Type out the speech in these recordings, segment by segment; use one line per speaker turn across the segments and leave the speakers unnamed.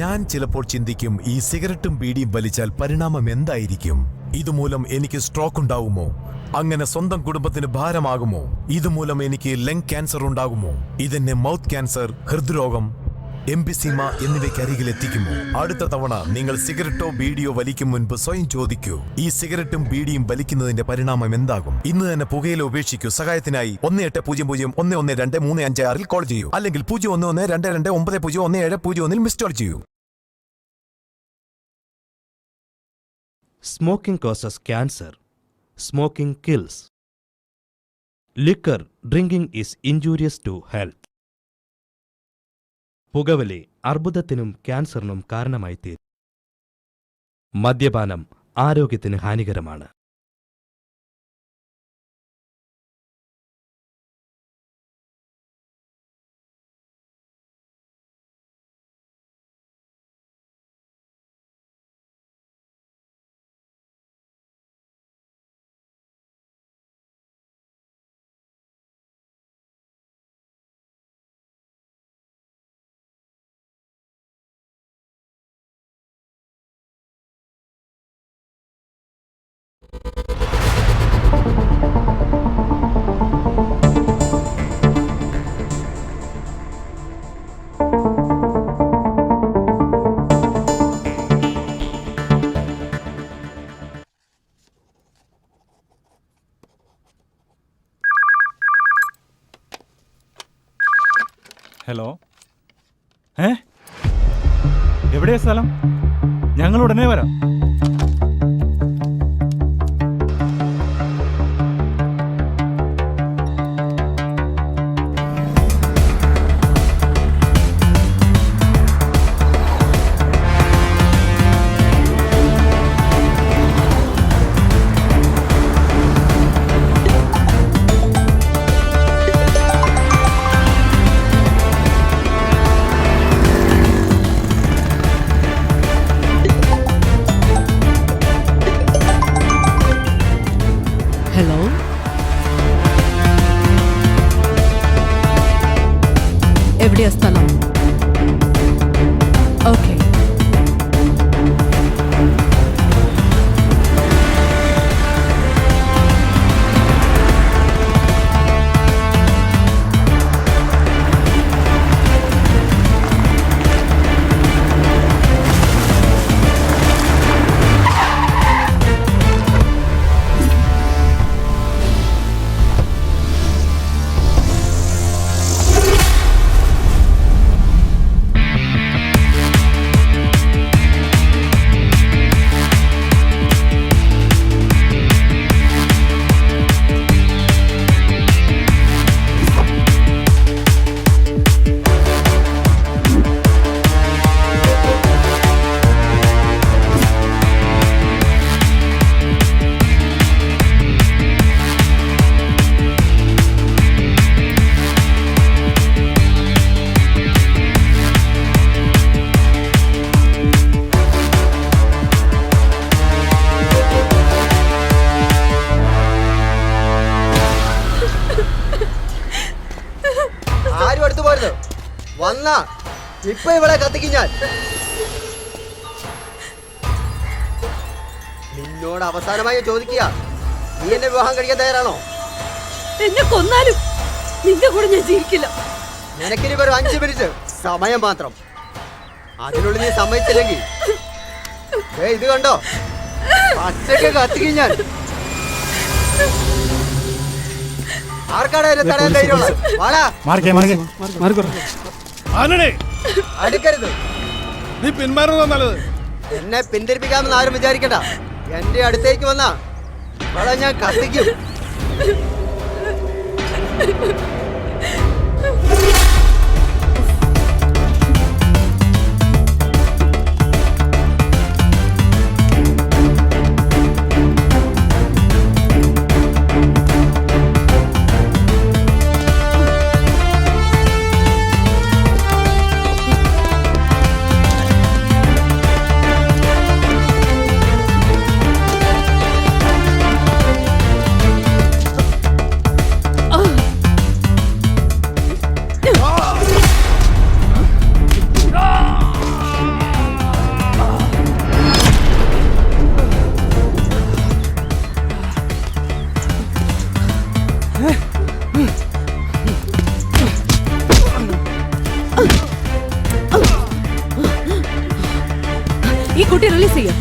ഞാൻ ചിലപ്പോൾ ചിന്തിക്കും, ഈ സിഗരറ്റും ബീഡിയും വലിച്ചാൽ പരിണാമം എന്തായിരിക്കും? ഇതുമൂലം എനിക്ക് സ്ട്രോക്ക് ഉണ്ടാകുമോ? അങ്ങനെ സ്വന്തം കുടുംബത്തിന് ഭാരമാകുമോ? ഇതുമൂലം എനിക്ക് ലങ് ക്യാൻസർ ഉണ്ടാകുമോ? ഇതെന്നെ മൗത്ത് ക്യാൻസർ, ഹൃദ്രോഗം, എംഫിസീമ എന്നിവയ്ക്കരികിൽ എത്തിക്കുമോ? അടുത്ത തവണ നിങ്ങൾ സിഗരറ്റോ ബീഡിയോ വലിക്കും മുൻപ് സ്വയം ചോദിക്കൂ, ഈ സിഗരറ്റും ബീഡിയും വലിക്കുന്നതിന്റെ പരിണാമം എന്താകും? ഇന്ന് തന്നെ പുകയില ഉപേക്ഷിക്കൂ. സഹായത്തിനായി 1800-112356 കോൾ ചെയ്യൂ, അല്ലെങ്കിൽ 011229901701 മിസ് കോൾ ചെയ്യൂ.
Smoking causes cancer. Smoking kills. Liquor drinking is injurious to health. പുകവലി അർബുദത്തിനും ക്യാൻസറിനും കാരണമായിത്തീരും. മദ്യപാനം ആരോഗ്യത്തിന് ഹാനികരമാണ്.
ഹലോ, എവിടെയാ സ്ഥലം? ഞങ്ങൾ ഉടനെ വരാം.
ഹലോ, എവിടെയാ സ്ഥലം? ഓക്കെ.
ആരും അടുത്ത് പോരുത്. വന്നാ ഇപ്പൊ ഇവിടെ കത്തിക്കും ഞാൻ. നിന്നോട് അവസാനമായി ചോദിക്കുക, നീ എന്നെ വിവാഹം കഴിക്കാൻ തയ്യാറാണോ?
എന്നെ കൊന്നാലും നിന്റെ കൂടെ ഞാൻ ജീവിക്കില്ല.
നിനക്കിനി ഒരു 5 മിനിറ്റ് സമയം മാത്രം. അതിനുള്ളിൽ നീ സമ്മതിച്ചില്ലെങ്കിൽ ഇത് കണ്ടോ, പച്ചക്ക് കത്തിക്കും ഞാൻ. ആർക്കാണ് തടയാൻ ധൈര്യമുള്ളത്? വാടാ. അടുക്കരുത്.
നീ പിന്മാറുന്നതാ നല്ലത്.
എന്നെ പിന്തിരിപ്പിക്കാമെന്ന് ആരും വിചാരിക്കണ്ട. എന്റെ അടുത്തേക്ക് വന്നാ അവളെ ഞാൻ കത്തിക്കും.
ഈ കുട്ടി റിലീസ് ചെയ്യാം.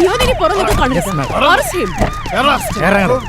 ഇവനിനി പുറത്തൊക്കെ കണ്ടിട്ട് അറസ്റ്റ് ചെയ്യും.
ഇറങ്ങണം.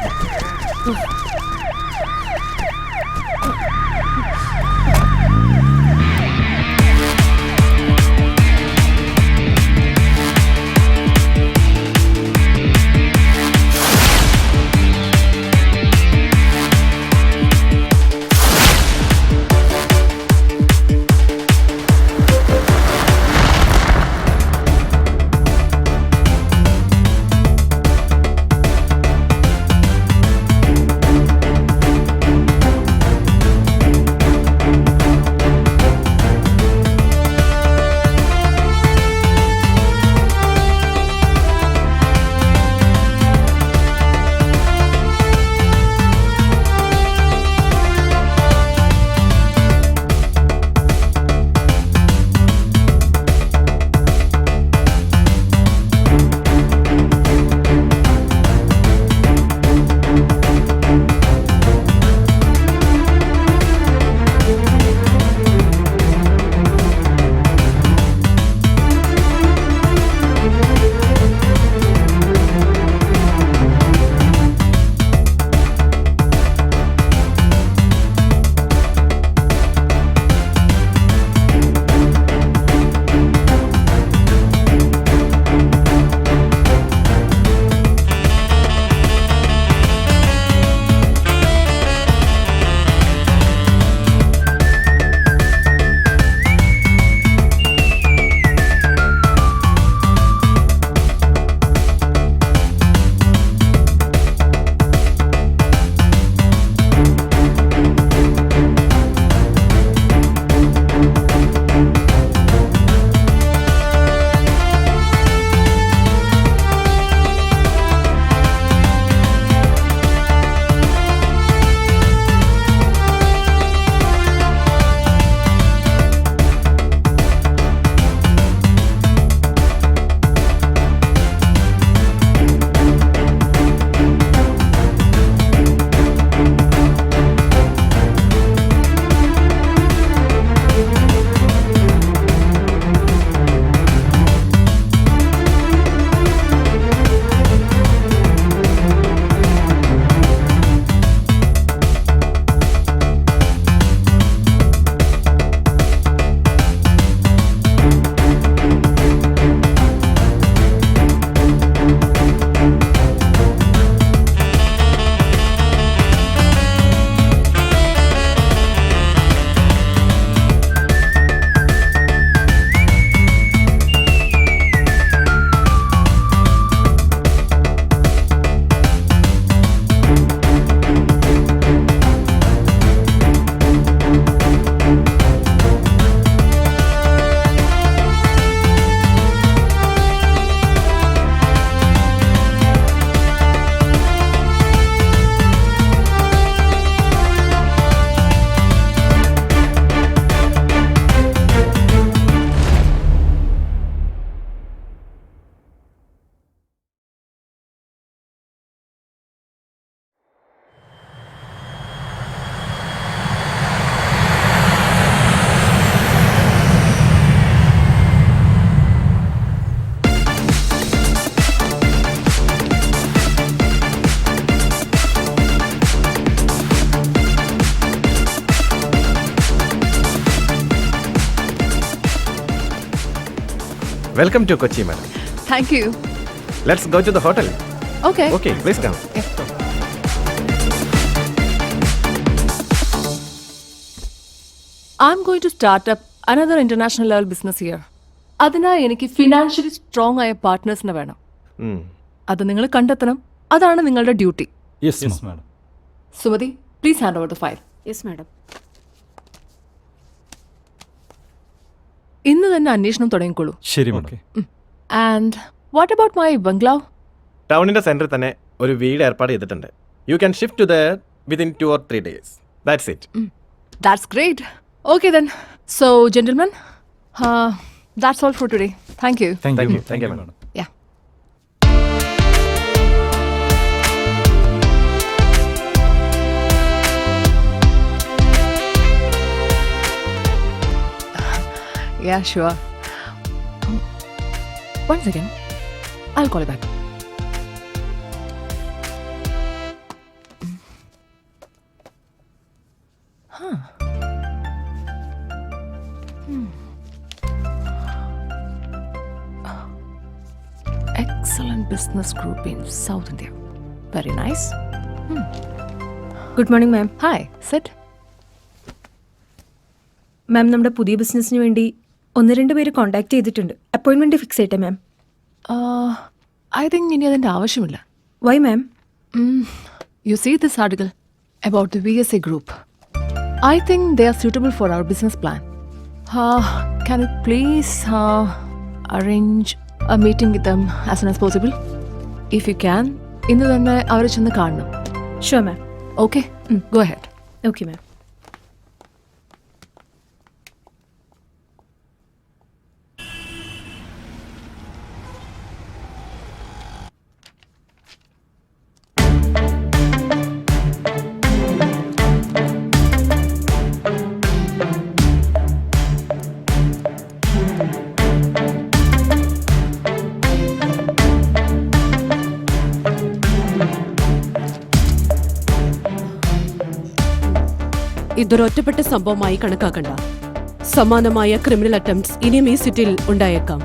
Welcome to Kochi, madam.
Thank you.
Let's go to the hotel.
Okay.
Okay, please come.
I'm going to start up another international level business here. അതിനായി എനിക്ക് ഫിനാൻഷ്യലി സ്ട്രോങ് ആയ പാർട്ട്നേഴ്സിനെ വേണം. അത് നിങ്ങൾ കണ്ടെത്തണം. അതാണ് നിങ്ങളുടെ duty.
Yes madam.
Sumathi, please hand over the file.
Yes madam.
ഇന്ന് തന്നെ അന്വേഷണം തുടങ്ങിക്കോളൂ.
ശരി madam.
And what about my bungalow?
ടൗണിന്റെ സെന്ററിൽ തന്നെ ഒരു വീട് ഏർപ്പാട് ചെയ്തിട്ടുണ്ട്. You can shift to there within 2 or 3 days. That's it.
That's great. Okay then. So, gentlemen, that's all for today. Thank you.
Thank you,
madam.
Yeah. Yeah, sure. One second. I'll call you back. Excellent business group in South India. Very nice.
Good morning ma'am.
Hi, sit.
മാം, നമ്മുടെ പുതിയ ബിസിനസ്സിന് വേണ്ടി 1-2 പേര് contact ചെയ്തിട്ടുണ്ട്. അപ്പോയിൻമെന്റ് fix ചെയ്യട്ടെ മാം?
I think ഇനി അതിൻ്റെ ആവശ്യമില്ല.
Why ma'am?
You see this article about the VSA group. I think they are suitable for our business plan. Can you please arrange a meeting with them as soon as possible? If you can, ഇന്ന് തന്നെ അവരെ ചെന്ന് കാണണം.
Sure ma'am.
Okay? Go ahead.
Okay ma'am.
ഇതൊരൊറ്റപ്പെട്ട സംഭവമായി കണക്കാക്കണ്ട. സമാനമായ criminal attempts ഇനിയും ഈ സിറ്റിയിൽ ഉണ്ടായേക്കാം.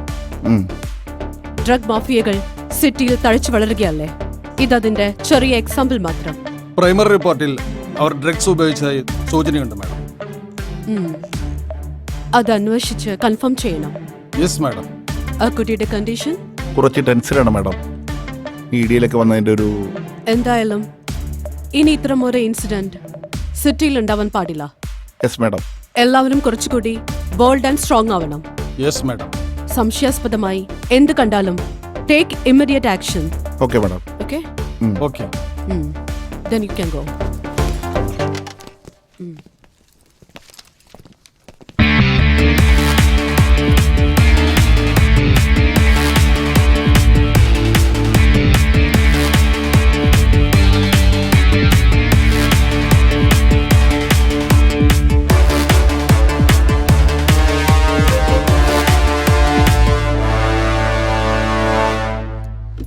ഡ്രഗ് മാഫിയകൾ സിറ്റിയിൽ തഴച്ചു വളരുകയല്ലേ. ഇതതിന്റെ ചെറിയ എക്സാമ്പിൾ മാത്രം.
പ്രൈമറി റിപ്പോർട്ടിൽ അവർ ഡ്രഗ്സ് ഉപയോഗിച്ചതായി സൂചനയുണ്ട് മാഡം.
അത് അന്വേഷിച്ച് കൺഫേം ചെയ്യണം.
Yes madam.
ആ കുട്ടിയുടെ കണ്ടീഷൻ
കുറച്ച് ടെൻഷനാണ് മാഡം. മീഡിയയിലൊക്കെ വന്നതിൻ്റെ ഒരു
എന്തായാലും ഇനി ഇത്തരം ഒരു ഇൻസിഡന്റ് സിറ്റിയിൽ ഉണ്ടാവാൻ പാടില്ല.
Yes madam.
എല്ലാവരും കുറച്ചുകൂടി ബോൾഡ് ആൻഡ് സ്ട്രോങ് ആവണം.
Yes madam.
സംശയാസ്പദമായി എന്ത് കണ്ടാലും take immediate action.
Okay madam.
Okay?
Okay.
Then you can go.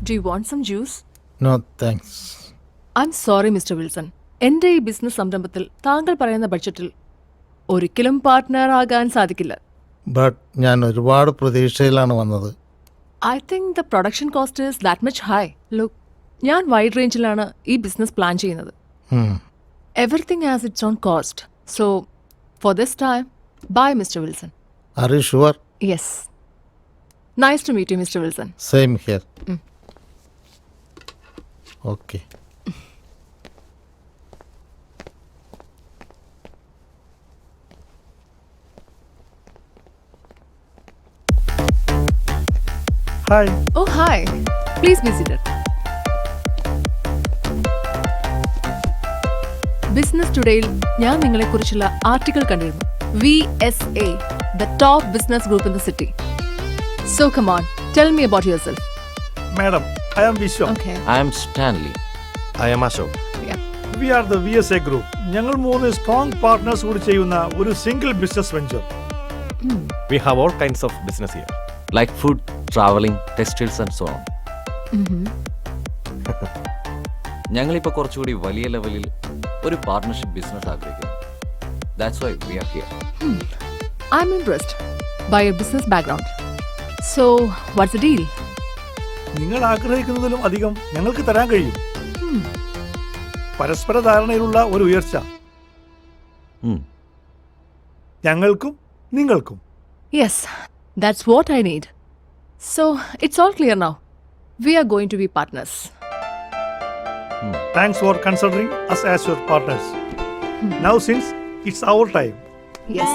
Do you want some juice?
No thanks.
I'm sorry, Mr. Wilson. എൻ്റെ ഈ ബിസിനസ് സംരംഭത്തിൽ താങ്കൾ പറയുന്ന ബഡ്ജറ്റിൽ ഒരിക്കലും പാർട്ട്ണർ ആകാൻ സാധിക്കില്ല.
ബട്ട് ഞാൻ ഒരുപാട് പ്രതീക്ഷയിലാണ് വന്നത്.
I think the production cost is that much high. Look, ഞാൻ വൈഡ് റേഞ്ചിലാണ് ഈ ബിസിനസ് പ്ലാൻ ചെയ്യുന്നത്. Everything has its own cost. So, for this time, bye, Mr. Wilson.
Are you sure?
Yes. Nice to meet you, Mr. Wilson.
Same here. Okay.
Hi.
Oh, hi. Please be seated. Business ടുഡേയിൽ ഞാൻ നിങ്ങളെക്കുറിച്ചുള്ള article കണ്ടിരുന്നു. VSA, the top business group in the city. So come on, tell me about yourself.
Madam, I am Vishwam.
Okay.
I am Stanley.
I am Ashok.
We are the VSA group. ഞങ്ങൾ 3 strong partners കൂടി ചെയ്യുന്ന ഒരു single business venture.
We have all kinds of business here.
Like food, traveling, textiles and so on. ഞങ്ങളിപ്പോൾ കുറച്ചുകൂടി വലിയ ലെവലിൽ ഒരു partnership business ആഗ്രഹിക്കുന്നു. That's why we are here.
I'm impressed by your business background. So, what's the deal?
നിങ്ങൾ ആഗ്രഹിക്കുന്നതിലും അധികം ഞങ്ങൾക്ക് തരാൻ കഴിയും. പരസ്പര ധാരണയിലുള്ള ഒരു ഉയർച്ച ഞങ്ങൾക്കും നിങ്ങൾക്കും.
Yes, that's what I need. So, it's all clear now. We are going to be partners.
Thanks for considering us as your partners. Now since it's our time.
Yes.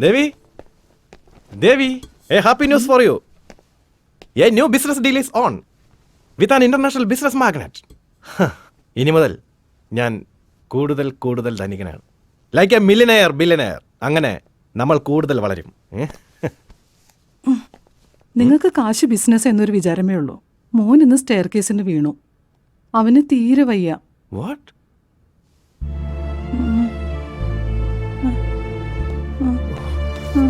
Devi, a happy news for you. A new business deal is on with an international business magnate. ഇനി മുതൽ ഞാൻ കൂടുതൽ ധനികനാണ്. Like a millionaire billionaire. അങ്ങനെ നമ്മൾ കൂടുതൽ വളരും.
നിങ്ങൾക്ക് കാശ് ബിസിനസ് എന്നൊരു വിചാരമേ ഉള്ളൂ. മോൻ ഇന്ന് സ്റ്റെയർ കേസിന് വീണു. അവന് തീരെ വയ്യ.
What?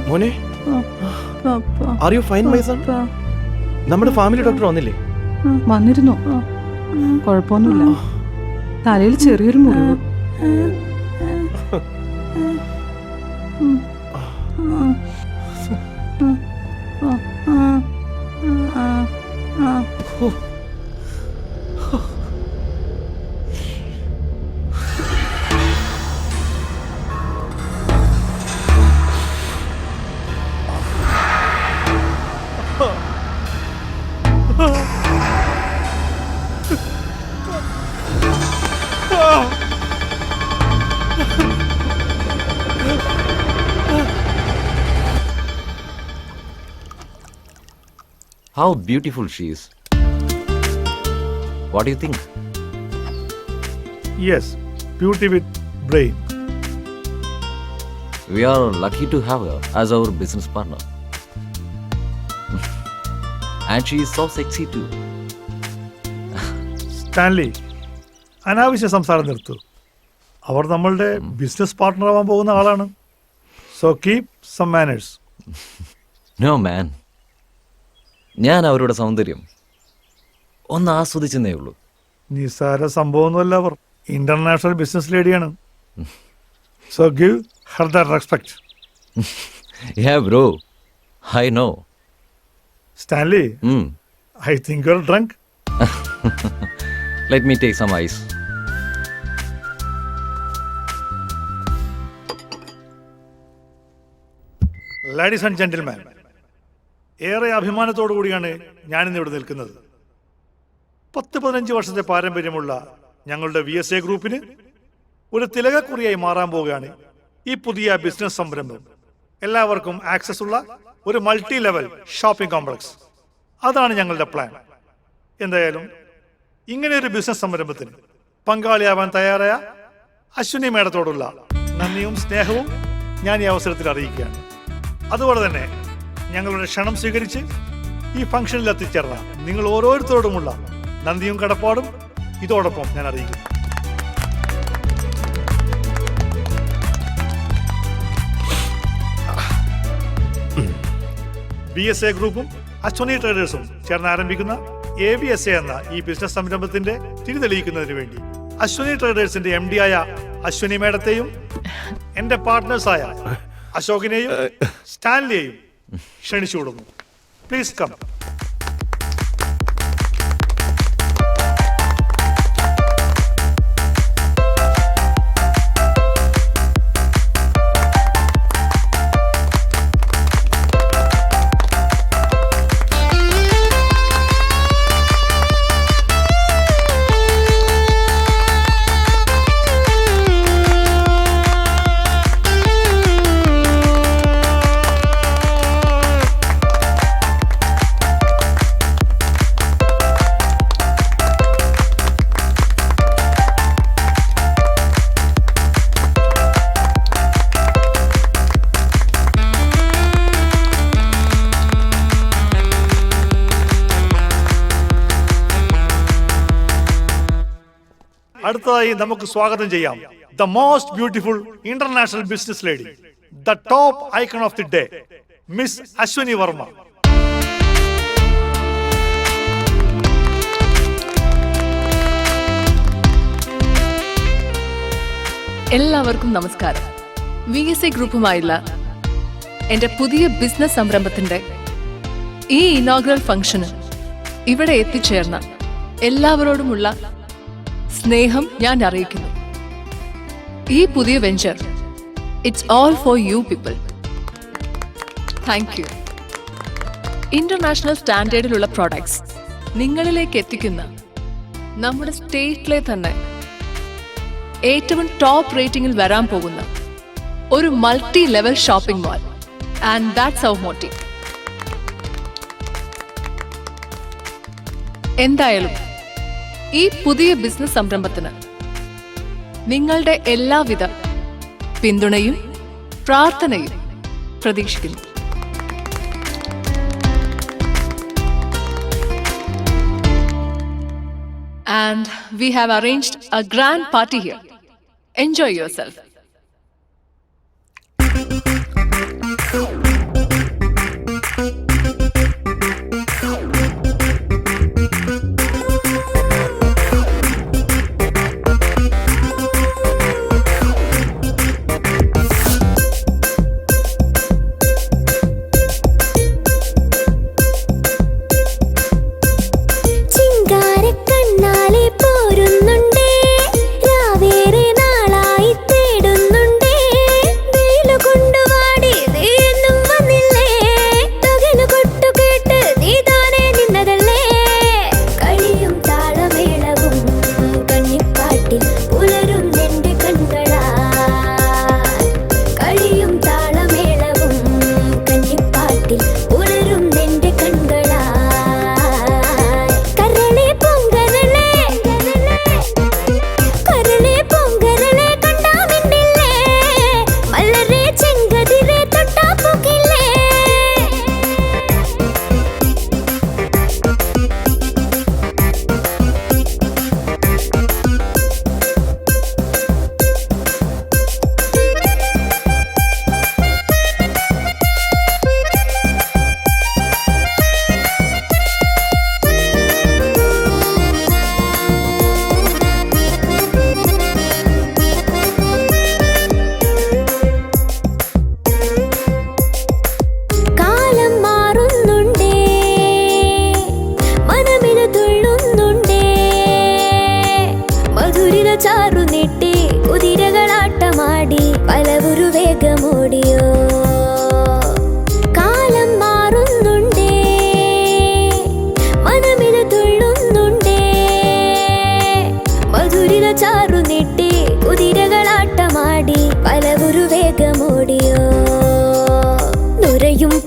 മോനെ, are you fine, my son? നമ്മുടെ ഫാമിലി ഡോക്ടർ വന്നില്ലേ?
വന്നിരുന്നു. കുഴപ്പമൊന്നുമില്ല. തലയിൽ ചെറിയൊരു മുറിവ്.
How beautiful she is. What do you think?
Yes, beauty with brain.
We are lucky to have her as our business partner. And she is so sexy too.
Stanley, അനാവശ്യ സംസാരം നിർത്തൂ. അവർ നമ്മളുടെ ബിസിനസ് പാർട്ട്ണർ ആവാൻ പോകുന്ന ആളാണ്. So keep some manners.
No man. ഞാൻ അവരുടെ സൗന്ദര്യം ഒന്ന് ആസ്വദിച്ചെന്നേ ഉള്ളൂ.
നിസ്സാര സംഭവമൊന്നുമല്ല. അവർ ഇന്റർനാഷണൽ ബിസിനസ് ലേഡിയാണ്. So give her the respect.
Yeah bro, I know.
Stanley, I think you're drunk.
Let me take some ice.
Ladies and gentlemen, ഏറെ അഭിമാനത്തോടു കൂടിയാണ് ഞാനിന്ന് ഇവിടെ നിൽക്കുന്നത്. 10-15 വർഷത്തെ പാരമ്പര്യമുള്ള ഞങ്ങളുടെ VSA ഗ്രൂപ്പിന് ഒരു തിലകക്കുറിയായി മാറാൻ പോവുകയാണ് ഈ പുതിയ ബിസിനസ് സംരംഭം. എല്ലാവർക്കും ആക്സസ് ഉള്ള ഒരു മൾട്ടി ലെവൽ ഷോപ്പിംഗ് കോംപ്ലക്സ്. അതാണ് ഞങ്ങളുടെ പ്ലാൻ. എന്തായാലും ഇങ്ങനെ ഒരു ബിസിനസ് സംരംഭത്തിന് പങ്കാളിയാവാൻ തയ്യാറായ അശ്വിനി മേഡത്തോടുള്ള നന്ദിയും സ്നേഹവും ഞാൻ ഈ അവസരത്തിൽ അറിയിക്കുകയാണ്. അതുപോലെ തന്നെ ഞങ്ങളുടെ ക്ഷണം സ്വീകരിച്ച് ഈ ഫംഗ്ഷനിൽ എത്തിച്ചേർന്ന നിങ്ങൾ ഓരോരുത്തരോടുമുള്ള നന്ദിയും കടപ്പാടും ഇതോടൊപ്പം ഞാൻ അറിയിക്കുന്നു. VSA ഗ്രൂപ്പും അശ്വനി ട്രേഡേഴ്സും ചേർന്ന് ആരംഭിക്കുന്ന AVSA എന്ന ഈ ബിസിനസ് സംരംഭത്തിന്റെ തിരി തെളിയിക്കുന്നതിന് വേണ്ടി അശ്വനി ട്രേഡേഴ്സിന്റെ MD ആയ അശ്വനി മേഡത്തെയും എന്റെ പാർട്ട്നേഴ്സായ അശോകിനെയും സ്റ്റാൻലിയെയും ക്ഷണിച്ചുകൊടുന്നു. Please come. അടുത്തതായി നമുക്ക് സ്വാഗതം ചെയ്യാം the most beautiful international business lady, the top icon of the day, miss Ashwani Varma.
എല്ലാവർക്കും നമസ്കാരം. VSA ഗ്രൂപ്പുമായുള്ള എൻ്റെ പുതിയ ബിസിനസ് സംരംഭത്തിൻ്റെ ഈ ഇനോഗ്രൽ ഫംഗ്ഷന് ഇവിടെ എത്തിച്ചേർന്ന എല്ലാവരോടുമുള്ള സ്നേഹം ഞാൻ അറിയിക്കുന്നു. ഈ പുതിയ venture it's all for you people. Thank you. International സ്റ്റാൻഡേർഡിലുള്ള പ്രോഡക്ട്സ് നിങ്ങളിലേക്ക് എത്തിക്കുന്ന നമ്മുടെ സ്റ്റേറ്റിലെ തന്നെ ഏറ്റവും ടോപ്പ് റേറ്റിംഗിൽ വരാൻ പോകുന്ന ഒരു multi level shopping mall. And that's our motive. എന്തായാലും ഈ പുതിയ ബിസിനസ് സംരംഭത്തിന് നിങ്ങളുടെ എല്ലാവിധ പിന്തുണയും പ്രാർത്ഥനയും പ്രതീക്ഷിക്കുന്നു. And we have arranged a grand party here. Enjoy yourself.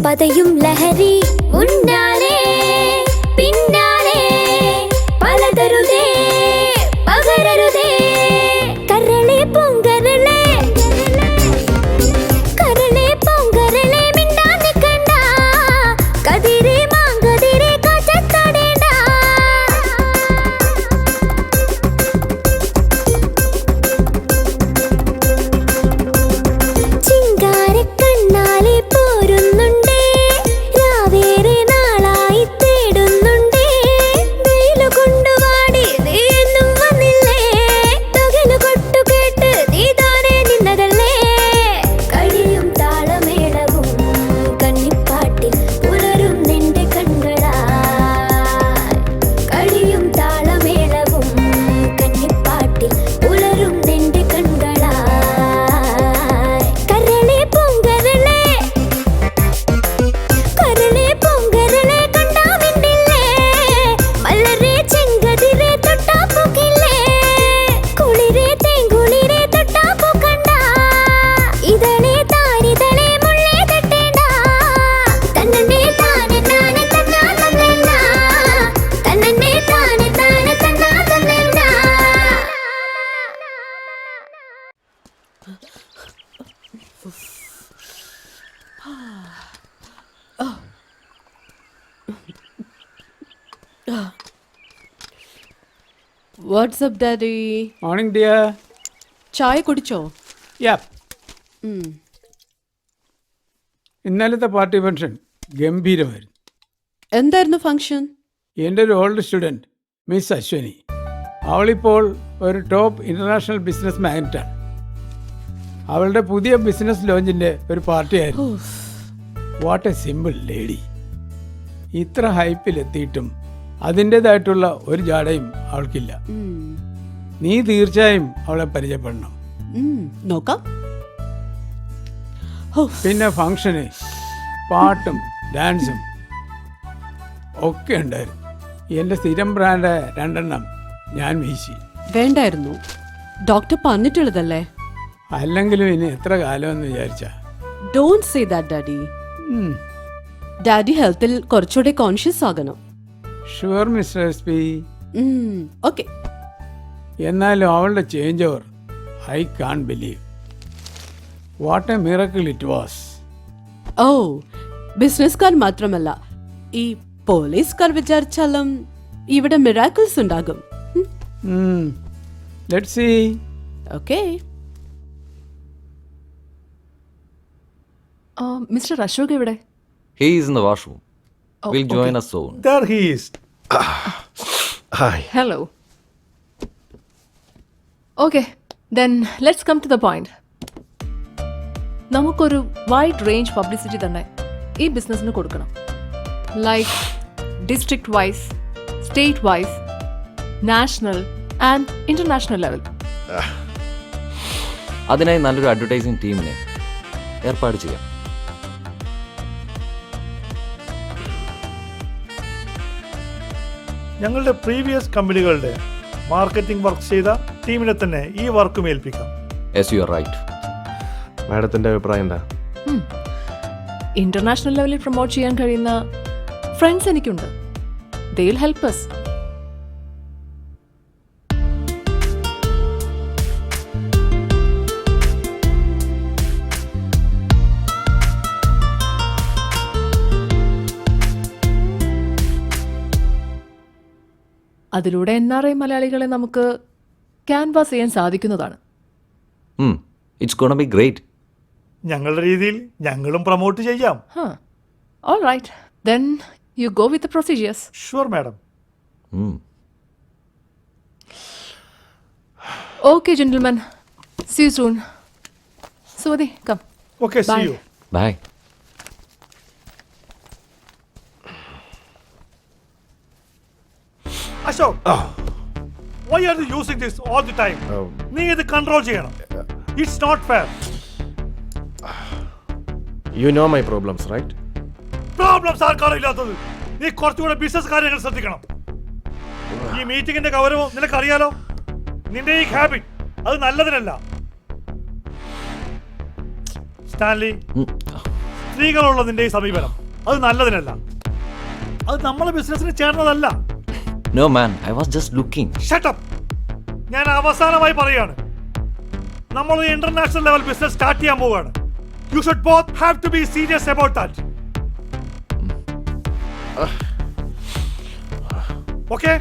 പതയും ലഹരി ഉന്നാലേ പിന്നാലെ പലതരുതേ പകരരുതേ കരളെ പൊങ്കരളെ കരളെ പൊങ്കരളെ മിണ്ടാ നിക്കണ്ട കതിരെ മാങ്കതിരെ കാറ്റത്തടേണ്ട ചിങ്കാരക്കണ്ണാലെ പോരുന്നുണ്ട്
What's up, Daddy?
Morning, dear.
ചായ കുടിച്ചോ?
Yep. ഇന്നലത്തെ പാർട്ടി ഫംഗ്ഷൻ ഗംഭീരമായിരുന്നു.
എന്തായിരുന്നു ഫംഗ്ഷൻ?
എൻ്റെ ഒരു ഓൾഡ് സ്റ്റുഡൻറ്റ് മിസ് അശ്വനി, അവളിപ്പോൾ ഒരു ടോപ്പ് ഇൻ്റർനാഷണൽ ബിസിനസ് മാഗ്നറ്റാണ്. അവളുടെ പുതിയ ബിസിനസ് ലോഞ്ചിൻ്റെ ഒരു പാർട്ടിയായിരുന്നു. What a simple lady. ഇത്ര ഹൈപ്പിലെത്തിയിട്ടും അതിൻ്റെതായിട്ടുള്ള ഒരു ജാടയും അവൾക്കില്ല. നീ തീർച്ചയായും അവളെ പരിചയപ്പെടണം.
നോക്കാം.
പിന്നെ ഫംഗ്ഷന് പാട്ടും ഡാൻസും ഒക്കെ ഉണ്ടായിരുന്നു. എൻ്റെ സ്ഥിരം ബ്രാൻഡ് 2 ഞാൻ വീശി.
വേണ്ടായിരുന്നു, ഡോക്ടർ പറഞ്ഞിട്ടുള്ളതല്ലേ.
അല്ലെങ്കിലും ഇനി എത്ര കാലമെന്ന് വിചാരിച്ച.
Don't say that daddy. Daddy ഹെൽത്തിൽ കുറച്ചുകൂടെ കോൺഷ്യസ് ആകണം.
Sure mister SP.
ഓക്കെ.
എന്നാലും അവളുടെ change over I can believe. What a miracle it was.
ഓ, ബിസിനസ്സുകാർ മാത്രമല്ല, ഈ പോലീസുകാർ വിചാരിച്ചാലും ഇവിടെ മിറാക്കിൾസ് ഉണ്ടാകും.
Let's see.
Okay.
Mister Ashok എവിടെ?
He is in the washroom. Will join us soon.
There he is.
Hi.
Hello. Okay, then let's come to the point. നമുക്കൊരു വൈഡ് റേഞ്ച് പബ്ലിസിറ്റി തന്നെ ഈ ബിസിനസ്സിന് കൊടുക്കണം. Like district wise, state wise, national and international level.
അതിനായി നല്ലൊരു advertising ടീമിനെ ഏർപ്പാട് ചെയ്യാം.
ഞങ്ങളുടെ പ്രീവിയസ് കമ്പനികളുടെ മാർക്കറ്റിംഗ് വർക്ക് ചെയ്ത ടീമിനെ തന്നെ ഈ വർക്കും ഏൽപ്പിക്കാം.
Yes, you are right.
മാഡത്തിൻ്റെ അഭിപ്രായം എന്താ?
ഇന്റർനാഷണൽ ലെവലിൽ പ്രൊമോട്ട് ചെയ്യാൻ കഴിയുന്ന ഫ്രണ്ട്സ് എനിക്കുണ്ട്. They will help us. അതിലൂടെ NRI മലയാളികളെ നമുക്ക് ക്യാൻവാസ് ചെയ്യാൻ സാധിക്കുന്നതാണ്.
It's gonna be great.
ഞങ്ങളുടെ രീതിയിൽ ഞങ്ങളും പ്രൊമോട്ട് ചെയ്യാം.
All right. Then you go with the procedures.
Sure, madam.
Okay, gentlemen. See you soon. Suvati, come.
Okay,
Bye.
see you.
Bye.
Ashok. Why are you using this all the time? നീ ഇത് control ചെയ്യണം. It's not fair.
You know my problems, right?
Problems ആർക്കാണ് ഇല്ലാത്തത്? നീ കുറച്ചുകൂടെ business കാര്യങ്ങൾ ശ്രദ്ധിക്കണം. ഈ മീറ്റിംഗിന്റെ ഗൗരവം നിനക്കറിയാലോ. നിന്റെ ഈ ഹാബിറ്റ് അത് നല്ലതിനല്ല. സ്റ്റാൻലി, സ്ത്രീകളുള്ള നിന്റെ ഈ സമീപനം അത് നല്ലതിനല്ല. അത് നമ്മളെ ബിസിനസ്സിന് ചേർന്നതല്ല.
No man, I was just looking.
Shut up. ഞാൻ അവസാനമായി പറയാണ്, നമ്മൾ ഇന്റർനാഷണൽ ലെവൽ ബിസിനസ് സ്റ്റാർട്ട് ചെയ്യാൻ പോവുകയാണ്. You should both have to be serious about that. Okay?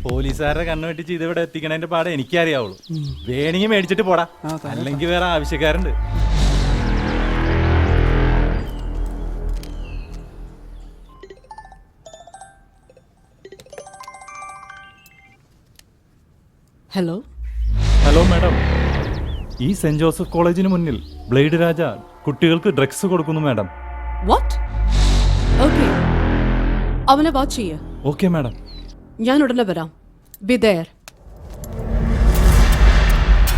പോലീസുകാരുടെ കണ്ണു വെട്ടിച്ച് ഇതിവിടെ എത്തിക്കണതിന്റെ പാടെ എനിക്കറിയാവുള്ളൂ. വേണമെങ്കിൽ മേടിച്ചിട്ട് പോടാ, അല്ലെങ്കിൽ വേറെ ആവശ്യക്കാരുണ്ട്.
ഹലോ.
ഹലോ മാഡം, ഈ സെന്റ് ജോസഫ് കോളേജിന് മുന്നിൽ ബ്ലേഡ് രാജ കുട്ടികൾക്ക് ഡ്രഗ്സ് കൊടുക്കുന്നു മാഡം.
വാട്ട്? ഓക്കെ, അവനെ വാച്ച് ചെയ്യ.
Okay madam.
ഞാൻ ഉടനെ വരാം. Be there.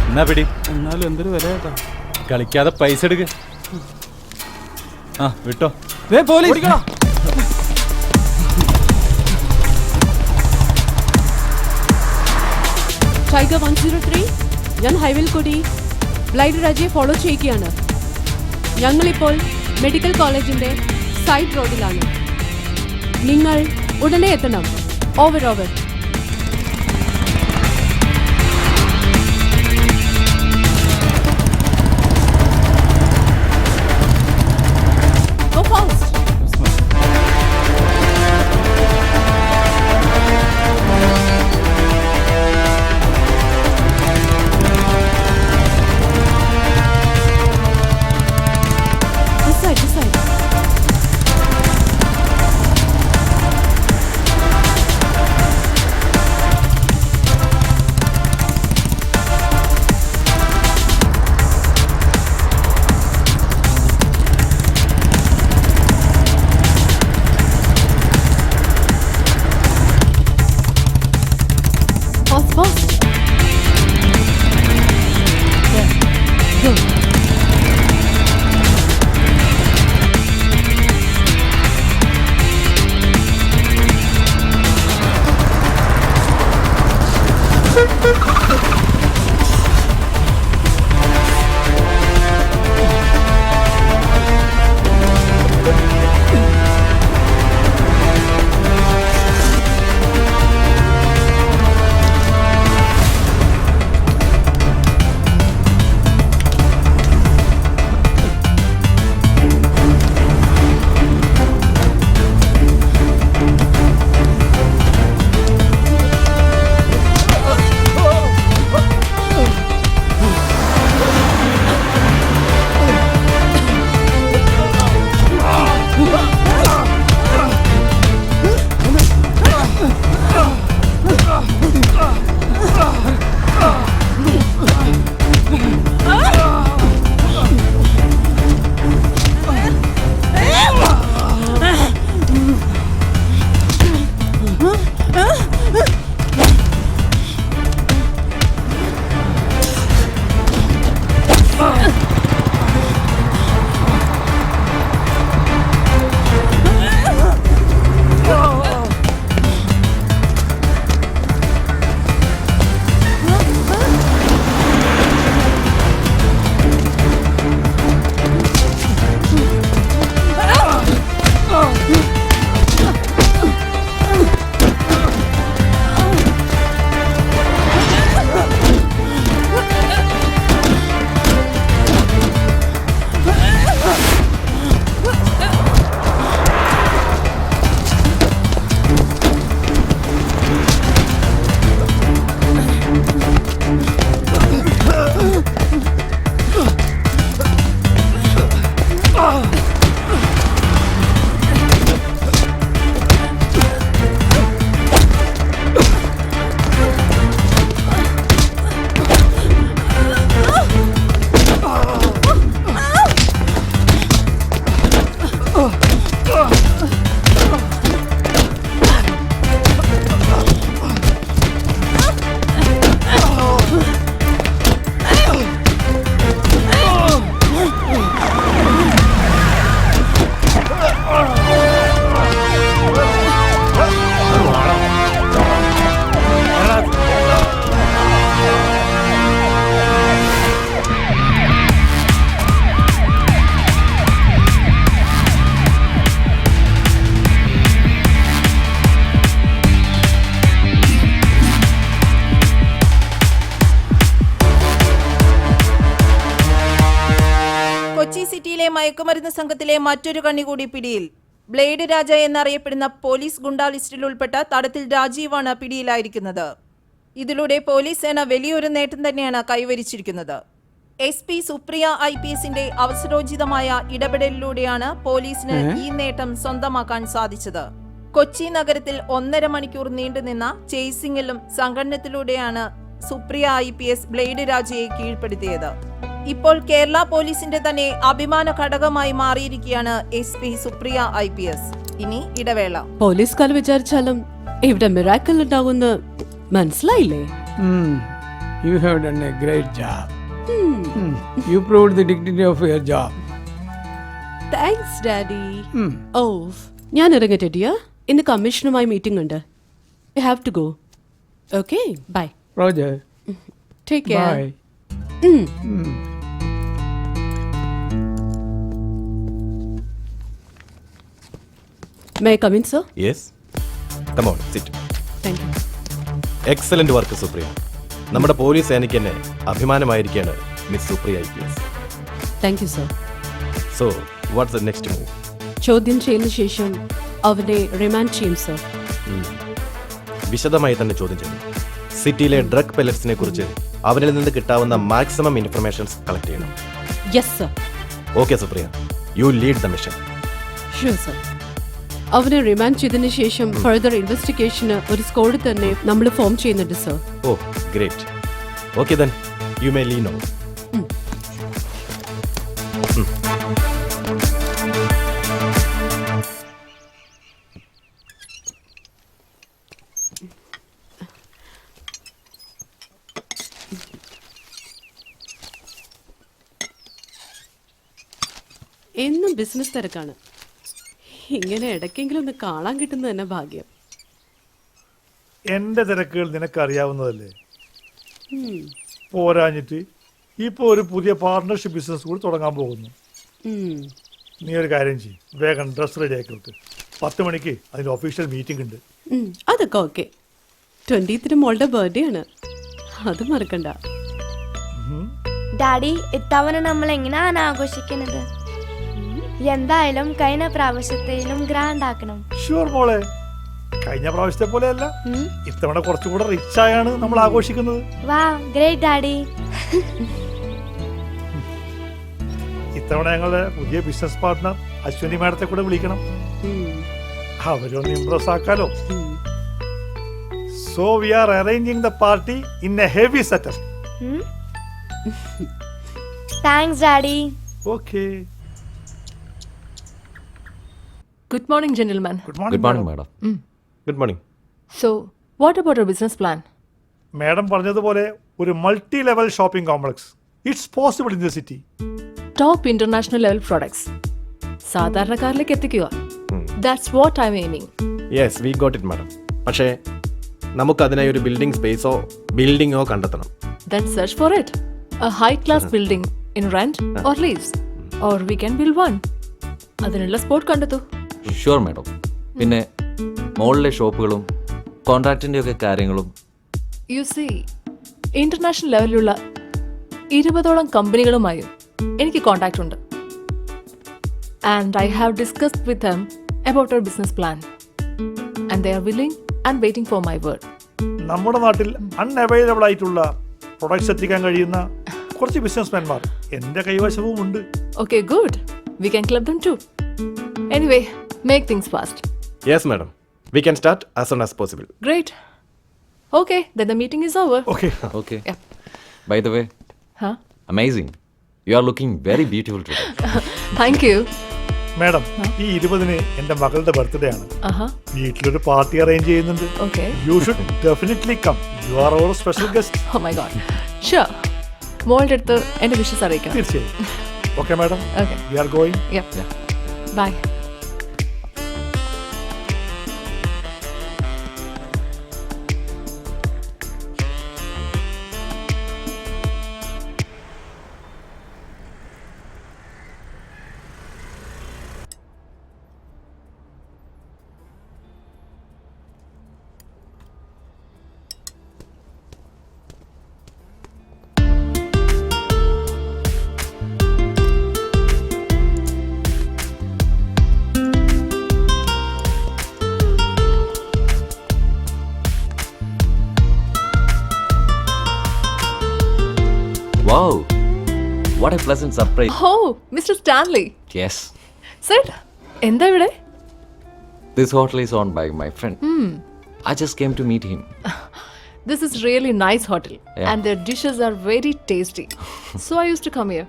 എന്നാ പിടി. എന്നാലും എന്തൊരു വില കേട്ടാ. കളിക്കാതെ പൈസ എടുക്ക. ആ വിട്ടോ.
ടൈഗർ 103, ഞാൻ ഹൈവേയിൽ കൂടി ബ്ലൈഡ് രാജയെ ഫോളോ ചെയ്യുകയാണ്. ഞങ്ങളിപ്പോൾ മെഡിക്കൽ കോളേജിന്റെ സൈഡ് റോഡിലാണ്. നിങ്ങൾ ഉടനെ എത്തണം. Over over. Go fast. This side, this side.
മയക്കുമരുന്ന് സംഘത്തിലെ മറ്റൊരു കണ്ണി കൂടി പിടിയിൽ. ബ്ലേഡ് രാജ എന്നറിയപ്പെടുന്ന പോലീസ് ഗുണ്ടാ ലിസ്റ്റിൽ ഉൾപ്പെട്ട തടത്തിൽ രാജീവാണ് പിടിയിലായിരിക്കുന്നത്. ഇതിലൂടെ പോലീസ് സേന വലിയൊരു നേട്ടം തന്നെയാണ് കൈവരിച്ചിരിക്കുന്നത്. SP സുപ്രിയ IPSന്റെ അവസരോചിതമായ ഇടപെടലിലൂടെയാണ് പോലീസിന് ഈ നേട്ടം സ്വന്തമാക്കാൻ സാധിച്ചത്. കൊച്ചി നഗരത്തിൽ 1.5 മണിക്കൂർ നീണ്ടുനിന്ന ചേസിംഗിലും സംഘടനത്തിലൂടെയാണ് സുപ്രിയ IPS ബ്ലേഡ് രാജയെ കീഴ്പ്പെടുത്തിയത്. ഇപ്പോൾ കേരള പോലീസിന്റെ തന്നെ അഭിമാന ഘടകമായി മാറിയിരിക്കുകയാണ് SP സുപ്രിയ IPS. ഇനി ഇടവേള.
പോലീസുകാർ വിചാരിച്ചാലും ഇവിടെ മിറാക്കിൾ ഉണ്ടാവുമെന്ന് മനസ്സിലായില്ലേ?
You have done a great job. You proved the dignity of your job.
Thanks daddy. ഓ, ഞാൻ ഇറങ്ങട്ടെ ഡിയർ. ഇന്ന് കമ്മീഷനുമായി മീറ്റിംഗ് ഉണ്ട്. You have to go. Okay, bye.
Roger.
Take care.
Bye.
May I come in sir?
Yes, come on, sit.
Thank you.
Excellent work Supriya. നമ്മുടെ police സേനയ്ക്ക് തന്നെ അഭിമാനമായിരിക്കുകയാണ് miss Supriya IPS.
Thank you sir.
So what's the next move?
ചോദ്യം ചെയ്യുന്ന ശേഷം അവനെ remand ചെയ്യും sir.
വിശദമായി തന്നെ ചോദ്യം ചെയ്യും. സിറ്റിയിലെ ഡ്രഗ് പെല്ലറ്റ്സിനെ കുറിച്ച് അവരിൽ നിന്ന് കിട്ടാവുന്ന മാക്സിമം ഇൻഫർമേഷൻസ് കളക്ട് ചെയ്യണം.
Yes sir.
Okay Supriya, you lead the mission.
Sure sir. അവനെ റിമാൻഡ് ചെയ്തതിനു ശേഷം ഫർദർ ഇൻവെസ്റ്റിഗേഷന് ഒരു സ്ക്വാഡ് തന്നെ നമ്മൾ ഫോം ചെയ്യുന്നുണ്ട് sir.
Oh great. Okay then you may leave now.
എന്നും ബിസിനസ് തിരക്കാണ്. ഇങ്ങനെ ഇടയ്ക്കെങ്കിലും ഒന്ന് കാണാൻ കിട്ടുന്നത് തന്നെ ഭാഗ്യം.
എന്റെ തിരക്കുകൾ നിനക്കറിയാവുന്നതല്ലേ. പോരാഞ്ഞിട്ട് ഇപ്പോൾ ഒരു പുതിയ പാർട്ണർഷിപ്പ് ബിസിനസ് കൂടി തുടങ്ങാൻ പോകുന്നു. നീ ഒരു കാര്യം ചെയ്യും, വേഗം ഡ്രസ് റെഡി ആക്കി വെക്ക്. 10 മണിക്ക് അതിന്റെ ഒഫീഷ്യൽ മീറ്റിംഗ് ഉണ്ട്.
അതൊക്കെ ഓക്കെ. 20th മോളുടെ ബർത്ത്ഡേ ആണ്, അത് മറക്കണ്ട.
ഡാഡി, ഇത്തവണ നമ്മൾ എങ്ങനെയാണ് ആഘോഷിക്കുന്നത്? എന്തായാലും കഴിഞ്ഞ പ്രാവശ്യത്തിലും ഗ്രാൻഡ് ആക്കണം.
ഷുവർ മോളെ, കഴിഞ്ഞ പ്രാവശ്യത്തെ പോലെയല്ല, ഇത്തവണ കുറച്ചുകൂടെ റിച്ച് ആയാണ് നമ്മൾ ആഘോഷിക്കുന്നത്.
വാ, ഗ്രേറ്റ് ഡാഡി.
ഇത്തവണ ഞങ്ങളുടെ പുതിയ ബിസിനസ് പാർട്ട്ണർ അശ്വിനി മാഡത്തെ കൂടെ വിളിക്കണം. അവരൊന്ന് ഇംപ്രസ് ആക്കാലോ. So we are arranging the party in a heavy setup.
Thanks daddy.
Okay.
Good morning, gentlemen.
Good morning,
madam.
Good morning.
So, what about our business plan?
Madam പറഞ്ഞതുപോലെ ഒരു multi level shopping complex it's possible in the city.
Top international level products. സാധാരണക്കാരിലേക്ക് എത്തിക്കുക. That's what I'm aiming.
Yes, we got it madam. പക്ഷേ നമുക്ക് അതിനായി ഒരു building സ്പേസോ ബിൽഡിങ്ങോ കണ്ടെത്തണം.
Then search for it. A high-class building in rent or lease. Or we can build one. അതിനുള്ള spot കണ്ടെത്തു.
Sure madam. പിന്നെ മോളിലെ ഷോപ്പുകളും കോൺട്രാക്റ്റിൻ്റെ ഒക്കെ കാര്യങ്ങളും.
You see, ഇന്റർനാഷണൽ ലെവലിലുള്ള 20ഓളം കമ്പനികളുമായും എനിക്ക് കോൺടാക്റ്റ് ഉണ്ട്. And I have discussed with them about our business plan. And they are willing and waiting for my word.
നമ്മുടെ നാട്ടിൽ അൺഅവൈലബിൾ ആയിട്ടുള്ള പ്രൊഡക്ട്സ് എത്തിക്കാൻ കഴിയുന്ന കുറച്ച് ബിസിനസ്മാൻമാർ എൻ്റെ കൈവശവും ഉണ്ട്.
Okay, good. We can club them too. Anyway, make things fast.
Yes madam, we can start as soon as possible.
Great. Okay, then the meeting is over.
Okay. By the way,
Huh?
amazing. You are looking very beautiful today.
Thank you.
Madam, ഈ 20-ന് എൻ്റെ മകളുടെ birthday ആണ്. വീട്ടിലൊരു party arrange ചെയ്യുന്നുണ്ട്.
Okay.
You should definitely come. You are our special guest.
Oh my god. Sure. മോളുടെ അടുത്ത് എൻ്റെ വിഷസ് അറിയിക്കണം.
തീർച്ചയായും. Okay madam.
Okay.
We are going.
Yep. Bye.
Wow, what a pleasant surprise.
Oh, Mr. Stanley.
Yes,
Sir, എന്താ ഇവിടെ?
this hotel is owned by my friend. I just came to meet him.
This is really nice hotel
Yeah.
and their dishes are very tasty. So I used to come here.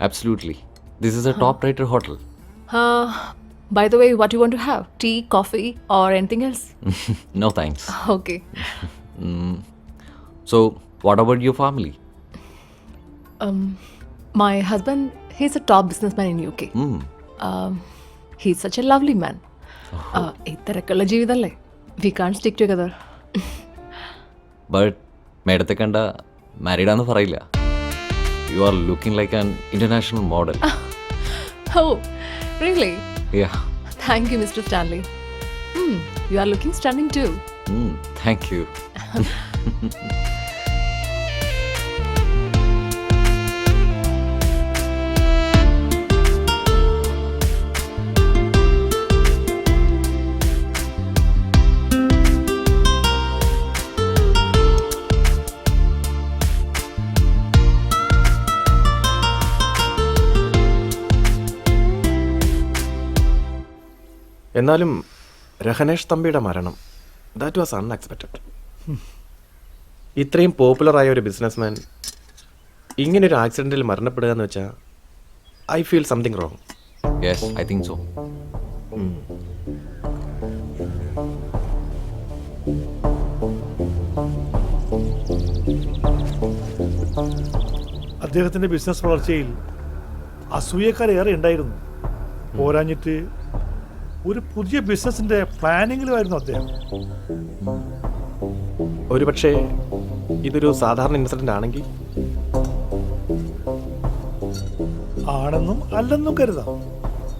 Absolutely. This is a top-rated hotel.
By the way, what you want to have? Tea, coffee or anything else?
No thanks.
Okay.
So, what about your family?
My husband, he's a top businessman in UK. He's such a lovely man. ഇത്തരക്കുള്ള ജീവിതമല്ലേ? We can't stick together.
But മേഡത്തെ കണ്ട മാരീഡാന്ന് പറയില്ല. You are looking like an international model.
Oh, really?
Yeah.
Thank you, Mr. Stanley. You are looking stunning too.
Thank you.
എന്നാലും രഹനേഷ് തമ്പിയുടെ മരണം that was unexpected. ഇത്രയും പോപ്പുലറായ ഒരു businessman ഇങ്ങനൊരു ആക്സിഡൻറ്റിൽ മരണപ്പെടുക എന്ന് വെച്ചാൽ I feel something wrong.
Yes, I think so.
അദ്ദേഹത്തിൻ്റെ business വളർച്ചയിൽ അസൂയക്കാരേറെ ഉണ്ടായിരുന്നു. പോരാഞ്ഞിട്ട് ഒരു പുതിയ ബിസിനസിന്റെ പ്ലാനിങ്ങിലുമായിരുന്നു അദ്ദേഹം.
ഒരു പക്ഷേ ഇതൊരു സാധാരണ ഇൻസിഡന്റ് ആണെങ്കിൽ
ആണെന്നും അല്ലെന്നും കരുതാം.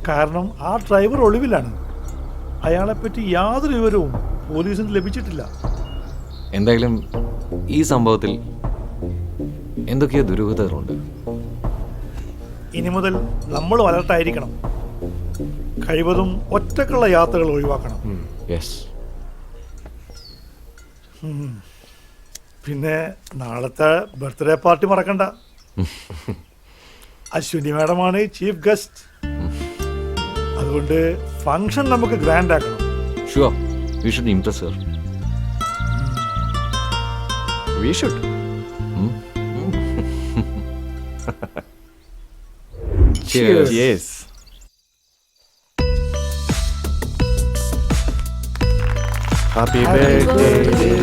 കാരണം ആ ഡ്രൈവർ ഒളിവിലാണ്. അയാളെപ്പറ്റി യാതൊരു വിവരവും പോലീസിന് ലഭിച്ചിട്ടില്ല.
എന്തായാലും ഈ സംഭവത്തിൽ എന്തൊക്കെയോ ദുരൂഹതകളുണ്ട്.
ഇനി മുതൽ നമ്മൾ അലർട്ടായിരിക്കണം. കഴിവതും ഒറ്റക്കുള്ള യാത്രകൾ ഒഴിവാക്കണം. പിന്നെ നാളത്തെ ബർത്ത്ഡേ പാർട്ടി മറക്കണ്ട. അശ്വിനി മാഡമാണ് ചീഫ് ഗസ്റ്റ്. അതുകൊണ്ട് ഫംഗ്ഷൻ നമുക്ക് ഗ്രാൻഡ് ആക്കണം.
Sure, we should impress her.
We should.
Cheers.
Yes. Happy birthday to you.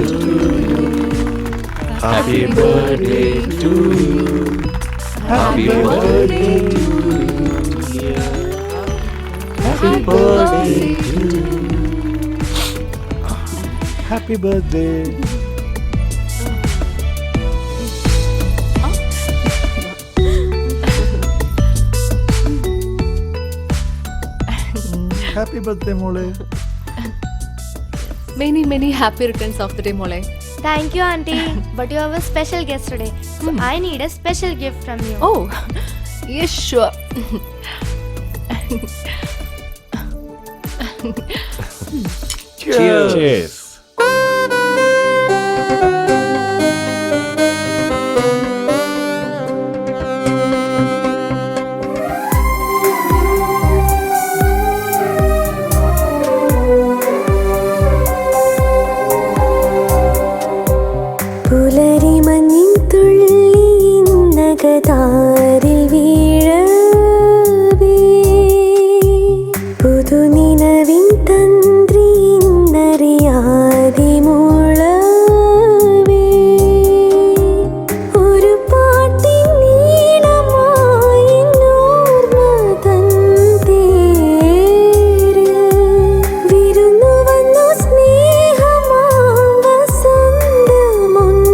Happy birthday to you. Happy birthday to you. Happy birthday to you.
Happy birthday. Happy birthday, Mole.
Many happy returns of the day, Mole.
Thank you, Auntie. But you have a special guest today. So I need a special gift from you.
Oh, yes, sure.
Cheers. Cheers.
പുലരി മഞ്ഞിൻ തുള്ളി നഗതാരിൽ വീഴവേ പുതുനിലവിൻ തന്ത്രി ഇന്നറിയാതെ മൂളവേ ഒരു പാട്ടിൻ നീളമായി ഓർമ്മ തൻ തേര് വിരുന്നു വന്നു സ്നേഹമാം വസന്തമൊന്നായി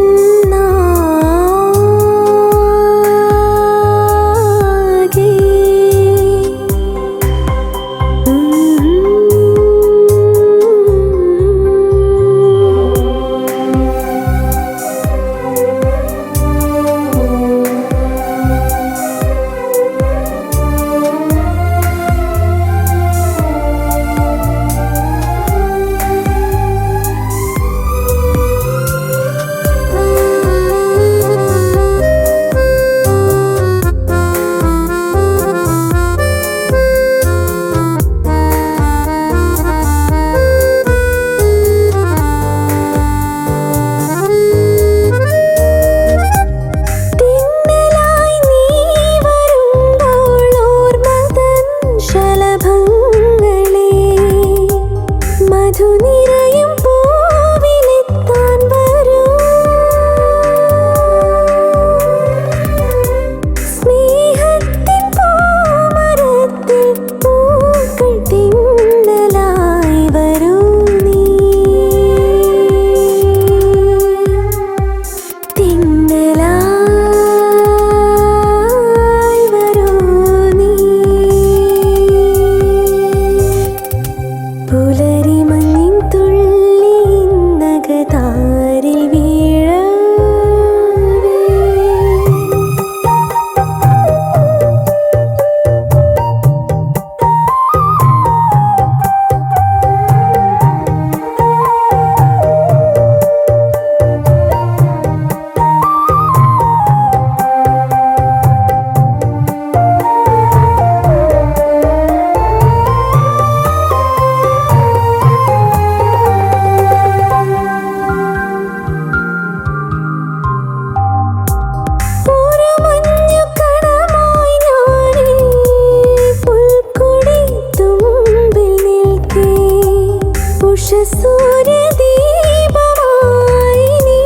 ഒരു ദീപമായി നീ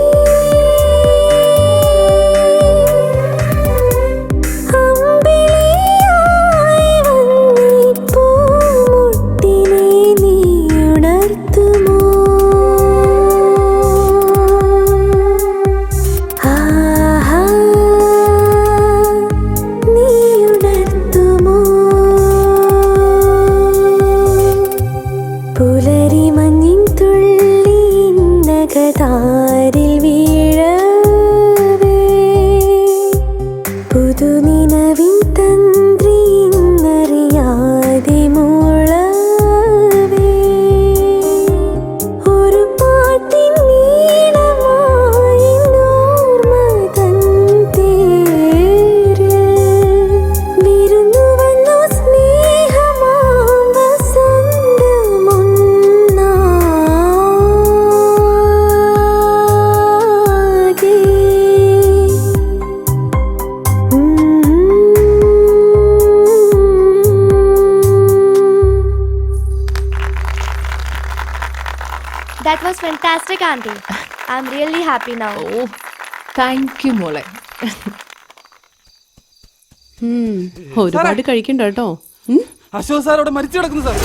അമ്പിളിയായി വന്നിപ്പൂ മുട്ടിനെ നീ ഉണർത്തുമോ ആഹാ നീ ഉണർത്തുമോ പുലരി മഞ്ഞിൻ തുള്ളി നഗതാരിൽ വീഴവേ പുതുനിനവിൻ തന്ത്രി ഇന്നറിയാതെ മൂളവേ ഒരു പാട്ടിൻ നീളമായി ഓർമ്മ തൻ തേരിൽ വിരുന്നു വന്നു സ്നേഹമാം വസന്തമൊന്നാകെ.
That was fantastic, Auntie. I'm really happy now.
Oh, thank you, മോളെ.
ഒരുപാട് കഴിക്കണ്ട കേട്ടോ.
അശോക് സാർ അവിടെ മരിച്ചു കിടക്കുന്നു സാർ.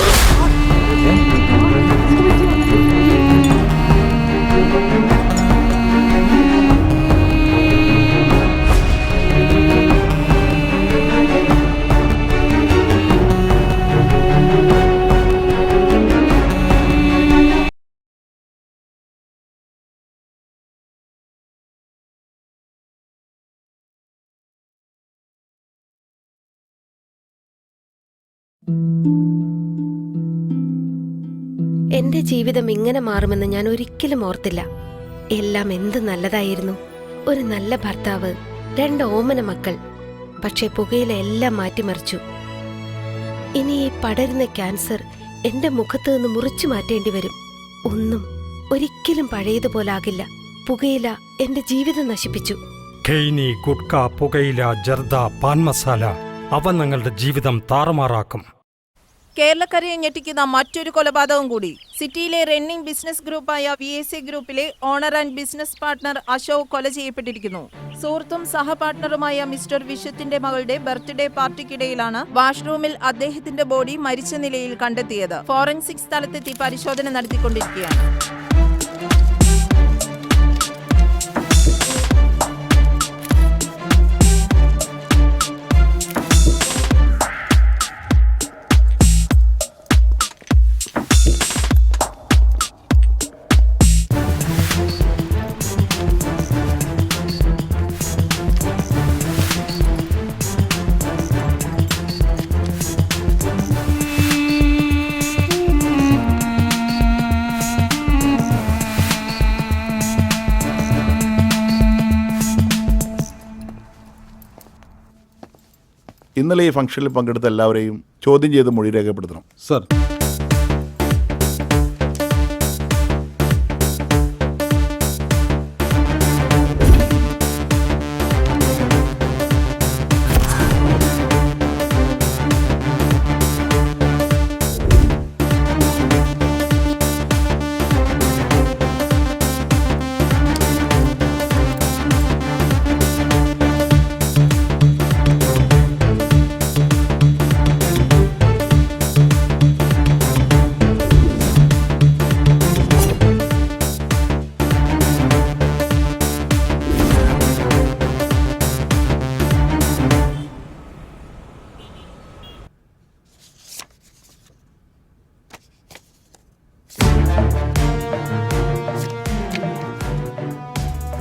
എന്റെ ജീവിതം ഇങ്ങനെ മാറുമെന്ന് ഞാൻ ഒരിക്കലും ഓർത്തില്ല. എല്ലാം എന്ത് നല്ലതായിരുന്നു. ഒരു നല്ല ഭർത്താവ്, 2 ഓമന മക്കൾ. പക്ഷെ പുകയില എല്ലാം മാറ്റിമറിച്ചു. ഇനി ഈ പടരുന്ന ക്യാൻസർ എന്റെ മുഖത്ത് നിന്ന് മുറിച്ചു മാറ്റേണ്ടി വരും. ഒന്നും ഒരിക്കലും പഴയതുപോലാകില്ല. പുകയില എന്റെ ജീവിതം നശിപ്പിച്ചു.
ഖൈനി, ഗുഡ്ക, പുകയില, ജർദ, പാൻ മസാല അവ നിങ്ങളുടെ ജീവിതം താറുമാറാക്കും.
കേരളക്കരയെ ഞെട്ടിക്കുന്ന മറ്റൊരു കൊലപാതകം കൂടി. സിറ്റിയിലെ റണ്ണിംഗ് ബിസിനസ് ഗ്രൂപ്പായ VSA ഗ്രൂപ്പിലെ owner and business partner Ashok കൊല ചെയ്യപ്പെട്ടിരിക്കുന്നു. സുഹൃത്തും സഹപാർട്ണറുമായ മിസ്റ്റർ വിശ്വത്തിന്റെ മകളുടെ ബർത്ത്ഡേ പാർട്ടിക്കിടയിലാണ് വാഷ്റൂമിൽ അദ്ദേഹത്തിന്റെ ബോഡി മരിച്ച നിലയിൽ കണ്ടെത്തിയത്. ഫോറൻസിക് സ്ഥലത്തെത്തി പരിശോധന നടത്തിക്കൊണ്ടിരിക്കുകയാണ്.
ഇന്നലെ ഈ ഫംഗ്ഷനിൽ പങ്കെടുത്ത എല്ലാവരെയും ചോദ്യം ചെയ്ത് മൊഴി രേഖപ്പെടുത്തണം.
Sir.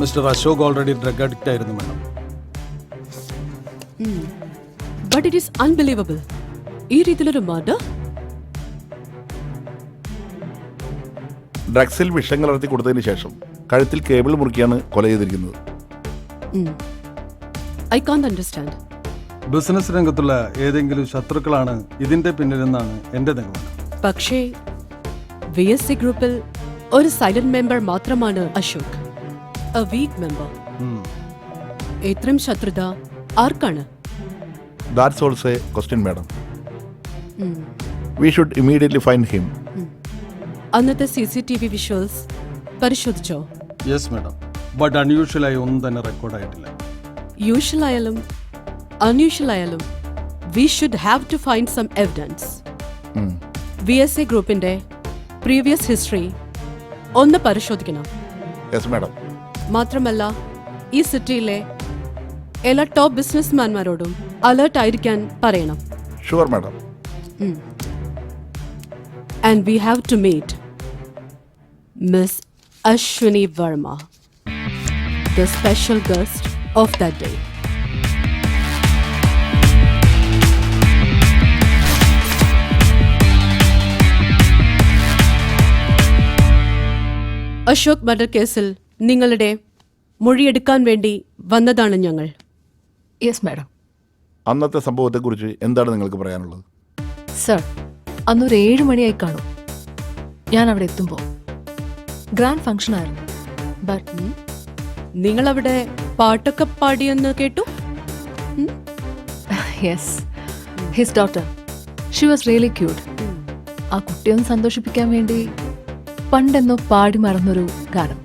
Mister Ashok already drug addict ആയിരുന്നു madam.
But it is unbelievable. ഈ രീതിയിലൊരു മർഡർ.
ഡ്രഗ്സിൽ വിഷം കലർത്തി കൊടുത്തതിന് ശേഷം കഴുത്തിൽ കേബിൾ മുറുക്കിയാണ് കൊല ചെയ്തിരിക്കുന്നത്.
I Kant understand.
ബിസിനസ് രംഗത്തുള്ള ഏതെങ്കിലും ശത്രുക്കളാണ് ഇതിന്റെ പിന്നിലെന്നാണ് എന്റെ നിഗമനം.
പക്ഷേ VSA ഗ്രൂപ്പിൽ ഒരു സൈലന്റ് മെമ്പർ മാത്രമാണ് അശോക്. A weak member. ഇത്രയും ശത്രുത ആർക്കാണ്?
That's also a question, madam. We should immediately find him.
അന്നത്തെ CCTV വിഷ്വൽസ് പരിശോധിച്ചോ?
യെസ് മാഡം, ബട്ട് അൺയൂഷ്വലായി ഒന്നും തന്നെ റെക്കോർഡായിട്ടില്ല.
യൂഷ്വൽ ആയാലും അൺയൂഷ്വൽ ആയാലും we should have to find some evidence. VSA ഗ്രൂപ്പിന്റെ പ്രീവിയസ് ഹിസ്റ്ററി ഒന്ന് പരിശോധിക്കണം.
Yes madam.
മാത്രമല്ല ഈ സിറ്റിയിലെ എല്ലാ ടോപ്പ് ബിസിനസ്മാൻമാരോടും അലേർട്ട് ആയിരിക്കാൻ പറയണം.
Sure madam.
And we have to meet Miss Ashwini Verma, the special guest of that day. Ashok murder കേസിൽ നിങ്ങളുടെ മൊഴിയെടുക്കാൻ വേണ്ടി വന്നതാണ് ഞങ്ങൾ.
Yes madam.
അന്നത്തെ സംഭവത്തെക്കുറിച്ച് എന്താണ് നിങ്ങൾക്ക് പറയാനുള്ളത്?
സർ, അന്നൊരു 7 മണിയായി കാണും ഞാൻ അവിടെ എത്തുമ്പോൾ. ഗ്രാൻഡ് ഫംഗ്ഷൻ ആയിരുന്നു. ബട്ട്
നിങ്ങൾ അവിടെ പാട്ടൊക്കെ പാടിയെന്ന് കേട്ടു.
Yes, his daughter, she was really cute. ആ കുട്ടിയൊന്ന് സന്തോഷിപ്പിക്കാൻ വേണ്ടി പണ്ടെന്നോ പാടി മറന്നൊരു ഗാനം.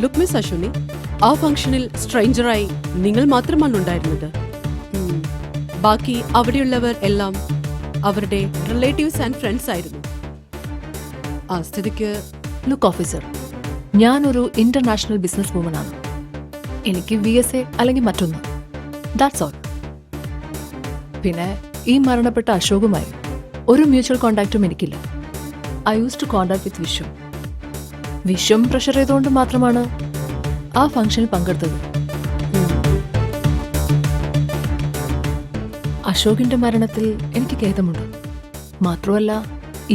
ലുക്ക് മിസ് അശ്വിനി, ആ ഫംഗ്ഷനിൽ സ്ട്രേഞ്ചറായി നിങ്ങൾ മാത്രമാണ് ഉണ്ടായിരുന്നത്. ബാക്കി അവിടെയുള്ളവർ എല്ലാം അവരുടെ റിലേറ്റീവ്സ് ആൻഡ് ഫ്രണ്ട്സ് ആയിരുന്നു. ആ സ്ഥിതിക്ക്
ലുക്ക് ഓഫീസർ, ഞാനൊരു ഇന്റർനാഷണൽ ബിസിനസ് വുമനാണ്. എനിക്ക് VSA അല്ലെങ്കിൽ മറ്റൊന്ന്, ദാറ്റ്സ് ഓൾ. പിന്നെ ഈ മരണപ്പെട്ട അശോകുമായി ഒരു മ്യൂച്വൽ കോണ്ടാക്റ്റും എനിക്കില്ല. I use to contact with Vishwam pressure ചെയ്തുകൊണ്ട് മാത്രമാണ് ആ ഫംഗ്ഷനിൽ പങ്കെടുത്തത്. അശോകിന്റെ മരണത്തിൽ എനിക്ക് ഖേദമുണ്ട്. മാത്രമല്ല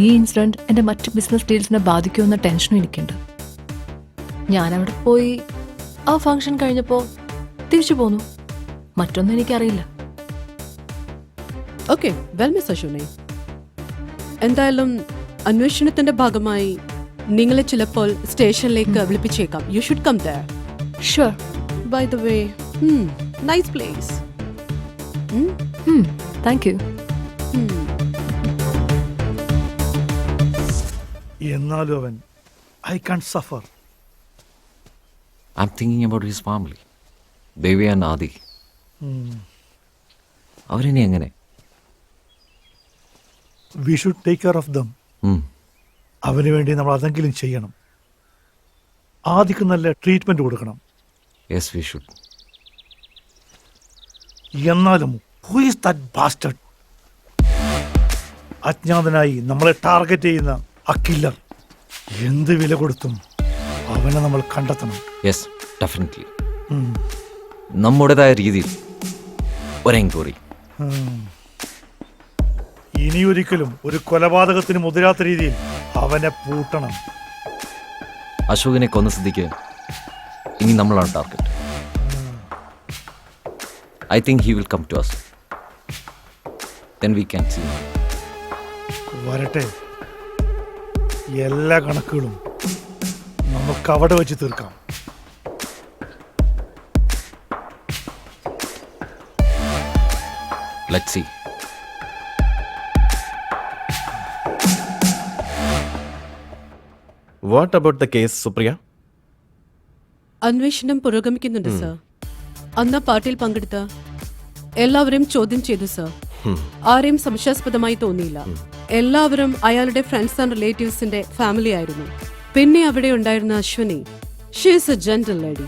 ഈ ഇൻസിഡന്റ് എന്റെ മറ്റ് ബിസിനസ് ഡീൽസിനെ ബാധിക്കുമെന്ന ടെൻഷനും എനിക്കുണ്ട്. ഞാനവിടെ പോയി ആ ഫംഗ്ഷൻ കഴിഞ്ഞപ്പോൾ തിരിച്ചു പോന്നു. മറ്റൊന്നും എനിക്കറിയില്ല.
ഓക്കെ, വെൽ മിസ് അശ്വിനി, എന്തായാലും അന്വേഷണത്തിന്റെ ഭാഗമായി നിങ്ങളെ ചിലപ്പോൾ സ്റ്റേഷനിലേക്ക് വിളിപ്പിച്ചേക്കാം. You should come there.
Sure.
By the way, nice place.
Thank you.
എന്നാലും അവൻ I can suffer.
I am thinking about his family, Devi and Adi. അവരിനി എങ്ങനെ?
We should take care of them. അവന് വേണ്ടി നമ്മൾ അതെങ്കിലും ചെയ്യണം. ആദിക്ക് നല്ല ട്രീറ്റ്മെന്റ് കൊടുക്കണം.
Yes, we should.
എന്നാലും who is that bastard? അജ്ഞാതനായി നമ്മളെ ടാർഗറ്റ് ചെയ്യുന്ന ആ കില്ലർ, എന്ത് വില കൊടുത്തും അവനെ നമ്മൾ കണ്ടെത്തണം.
Yes, definitely. നമ്മുടേതായ രീതിയിൽ ഒരു എൻക്വയറി.
ഇനിയൊരിക്കലും ഒരു കൊലപാതകത്തിന് മുതിരാത്ത രീതിയിൽ അവനെ പൂട്ടണം.
അശോകിനെ കൊന്ന സ്ഥിതിക്ക് ഇനി നമ്മളാണ് target. I think he will come to us. Then we can see.
വരട്ടെ, എല്ലാ കണക്കുകളും നമുക്ക് അവിടെ വെച്ച് തീർക്കാം.
Let's see.
What about the case, Supriya?
അന്വേഷണം പുരോഗമിക്കുന്നുണ്ട് സർ. അന്ന് പാർട്ടിയിൽ പങ്കെടുത്ത എല്ലാവരെയും ചോദ്യം ചെയ്തു സർ. ആരെയും സംശയാസ്പദമായി തോന്നിയില്ല. എല്ലാവരും അയാളുടെ ഫ്രണ്ട്സ് ആൻഡ് റിലേറ്റീവ്സിന്റെ ഫാമിലി ആയിരുന്നു. പിന്നെ അവിടെ ഉണ്ടായിരുന്ന Ashwini, she is A gentle lady.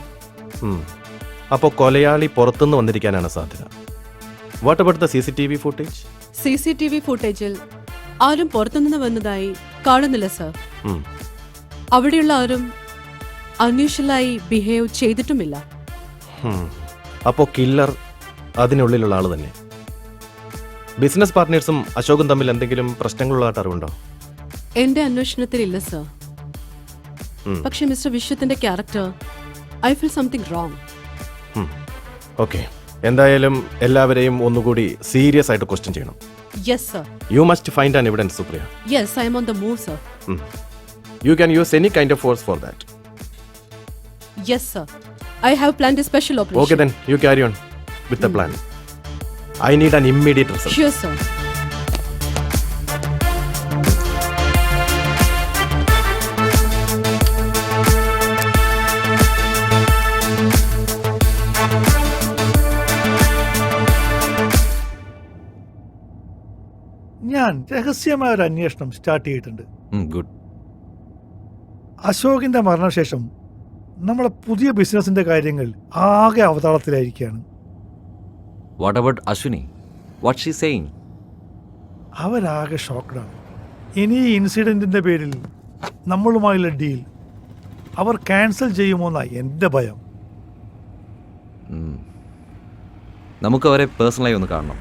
അപ്പോൾ കൊലയാളി പുറത്തുനിന്ന് വന്നിരിക്കാനാണ് സാധ്യത. What about the CCTV footage?
CCTV ഫുട്ടേജിൽ ആരും പുറത്തുനിന്ന് വന്നതായി കാണുന്നില്ല സർ. അവിടെയുള്ള ആരും അൺയൂഷ്വലായി ബിഹേവ് ചെയ്തിട്ടുമില്ല.
അപ്പോൾ കില്ലർ അതിനുള്ളിലുള്ള ആള് തന്നെ. ബിസിനസ് പാർട്ട്നേഴ്സും അശോകും തമ്മിൽ എന്തെങ്കിലും പ്രശ്നങ്ങളുള്ളതായിട്ട് അറിവുണ്ടോ?
എന്റെ അന്വേഷണത്തിൽ ഇല്ല സർ. പക്ഷെ മിസ്റ്റർ വിശ്വത്തിന്റെ character, I feel something wrong.
Okay, എന്തായാലും എല്ലാവരെയും ഒന്നുകൂടി സീരിയസ് ആയിട്ട് ക്വസ്റ്റ്യൻ ചെയ്യണം.
Yes sir.
You must find an evidence, Supriya.
Yes, I am on the move sir.
You can use any kind of force for that.
Yes sir, I have planned a special operation.
Okay, then you carry on with the plan. I need an immediate result.
Sure, sir.
ഞാൻ രഹസ്യമായ ഒരു അന്വേഷണം start ചെയ്തിട്ടുണ്ട്.
Good.
അശോകിന്റെ മരണശേഷം നമ്മളെ പുതിയ ബിസിനസിന്റെ കാര്യങ്ങൾ ആകെ അവതാളത്തിലായിരിക്കുകയാണ്.
What about Ashwini? What she saying?
അവരാകെ ഷോക്ക്ഡാണ്. ഇനി ഈ ഇൻസിഡന്റിന്റെ പേരിൽ നമ്മളുമായുള്ള ഡീൽ അവർ ക്യാൻസൽ ചെയ്യുമോന്നാണ് എൻ്റെ ഭയം.
നമുക്ക് അവരെ പേഴ്സണലായി ഒന്ന് കാണണം.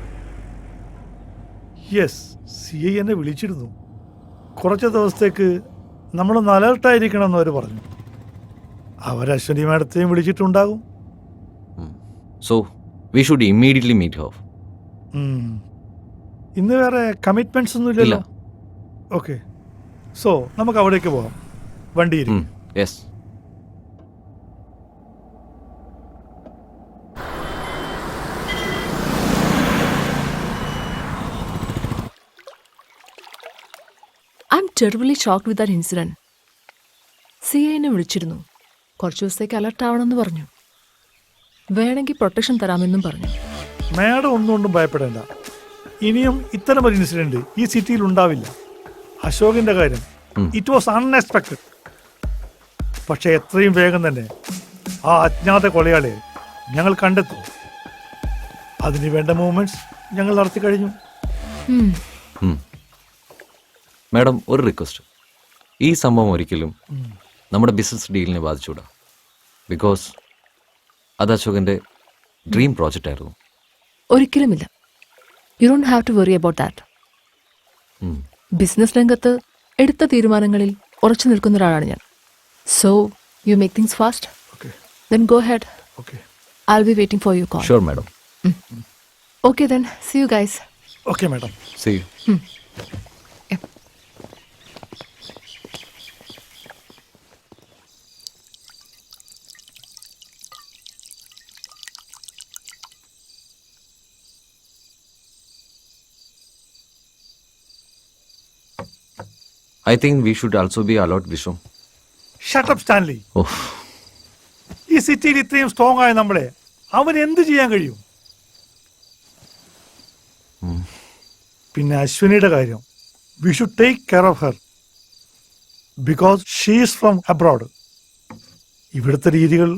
യെസ്, CI എന്നെ വിളിച്ചിരുന്നു. കുറച്ച് ദിവസത്തേക്ക് നമ്മളൊന്ന് അലേർട്ടായിരിക്കണം എന്ന് അവർ പറഞ്ഞു. അവർ അശ്വനി മാഡത്തെയും വിളിച്ചിട്ടുണ്ടാകും.
So we should immediately meet her.
ഇന്ന് വേറെ കമ്മിറ്റ്മെന്റ്സ് ഒന്നും ഇല്ലല്ലോ. ഓക്കെ, സോ നമുക്ക് അവിടേക്ക് പോകാം. വണ്ടിയിൽ.
Yes.
I'm terribly shocked with that incident. CI എന്നെ വിളിച്ചിരുന്നു. കുറച്ച് ദിവസത്തേക്ക് അലർട്ട് ആവണമെന്ന് പറഞ്ഞു. വേണമെങ്കിൽ പ്രൊട്ടക്ഷൻ തരാമെന്നും പറഞ്ഞു.
മാഡം ഒന്നുകൊണ്ടും ഭയപ്പെടേണ്ട. ഇനിയും ഇത്തരം ഒരു ഇൻസിഡന്റ് ഈ സിറ്റിയിൽ ഉണ്ടാവില്ല. അശോകിന്റെ കാര്യം ഇറ്റ് വാസ് അൺഎക്സ്പെക്ടഡ്. പക്ഷെ എത്രയും വേഗം തന്നെ ആ അജ്ഞാത കൊലയാളിയെ ഞങ്ങൾ കണ്ടെത്തും. അതിന് വേണ്ട മൂവ്മെന്റ്സ് ഞങ്ങൾ നടത്തി കഴിഞ്ഞു.
മാഡം, ഒരു റിക്വസ്റ്റ്. ഈ സംഭവം ഒരിക്കലും നമ്മുടെ ബിസിനസ് ഡീലിനെ ബാധിച്ചുകൂടാ. ബിക്കോസ് അത് അശോകന്റെ ഡ്രീം പ്രോജക്റ്റ് ആയിരുന്നു.
ഒരിക്കലുമില്ല. You don't have to worry about that. Business രംഗത്ത് എടുത്ത തീരുമാനങ്ങളിൽ ഉറച്ചു നിൽക്കുന്ന ഒരാളാണ് ഞാൻ. So you make things fast. Then go head. I will be waiting for your call.
Sure madam.
Okay then see you guys.
Okay madam.
See you. I think we should also be alert, Vishnu.
Shut up, Stanley. ഈ സിറ്റിയിൽ ഇത്രയും strong ആയ നമ്മളെ അവൻ എന്ത് ചെയ്യാൻ കഴിയും? പിന്നെ അശ്വിനിയുടെ കാര്യം, V should take care of her because she is from abroad. ഇവിടുത്തെ രീതികൾ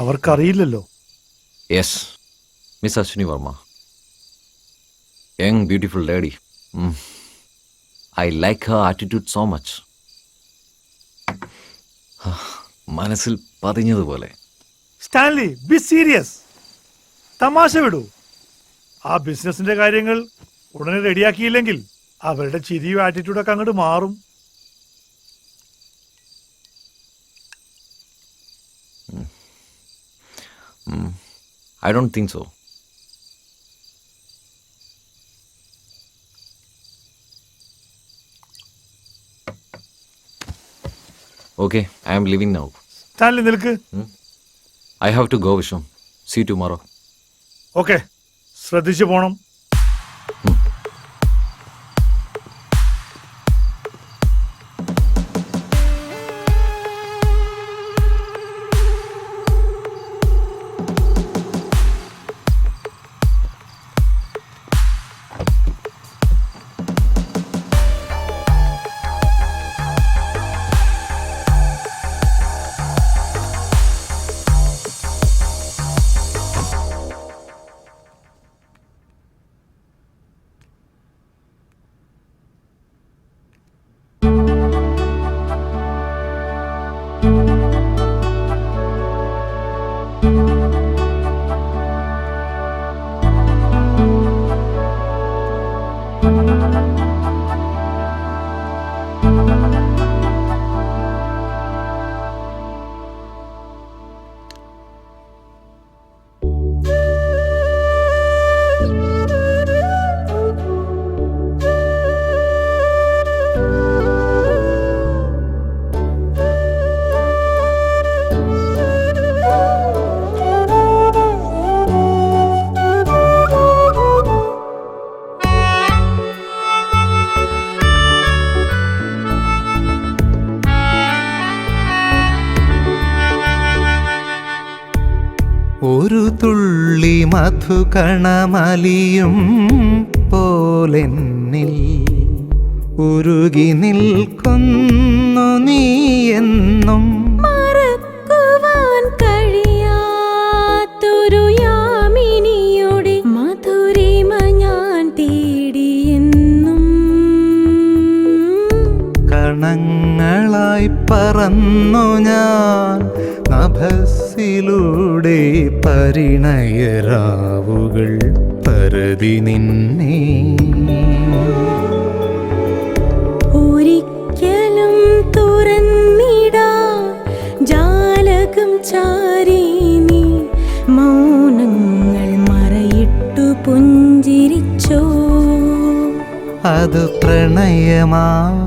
അവർക്കറിയില്ലല്ലോ.
Yes, Miss Ashwini Verma. Young, beautiful lady. I like her attitude so much. മനസ്സിൽ പതിഞ്ഞതുപോലെ.
Stanley, be serious. തമാശ വിടൂ. ആ ബിസിനസിന്റെ കാര്യങ്ങൾ ഉടനെ റെഡിയാക്കിയില്ലെങ്കിൽ അവരുടെ ചിരിയും ആറ്റിറ്റ്യൂഡൊക്കെ അങ്ങോട്ട് മാറും.
I don't think so. Okay, I am leaving now.
Stanley നിൽക്ക്.
I have to go, Vishnu. See you tomorrow.
Okay, ശ്രദ്ധിച്ചു പോണം.
ഒരു തുള്ളി മധുകണമലിയും പോലെന്നിൽ ഉരുകി നിൽക്കുന്നു നീ എന്നും.
മറക്കുവാൻ കഴിയാത്തൊരു യാമിനിയുടെ മധുരിമ ഞാൻ തേടിയെന്നും.
കണങ്ങളായി പറന്നു ഞാൻ നഭസ്സിലൂടെ പരിണയരാവുകൾ പരതി നിന്നെ.
ഒരിക്കലും തുറന്നിടാ ജാലകം ചാരി നീ മൗനങ്ങൾ മറയിട്ടു പുഞ്ചിരിച്ചോ.
അത് പ്രണയമാണോ?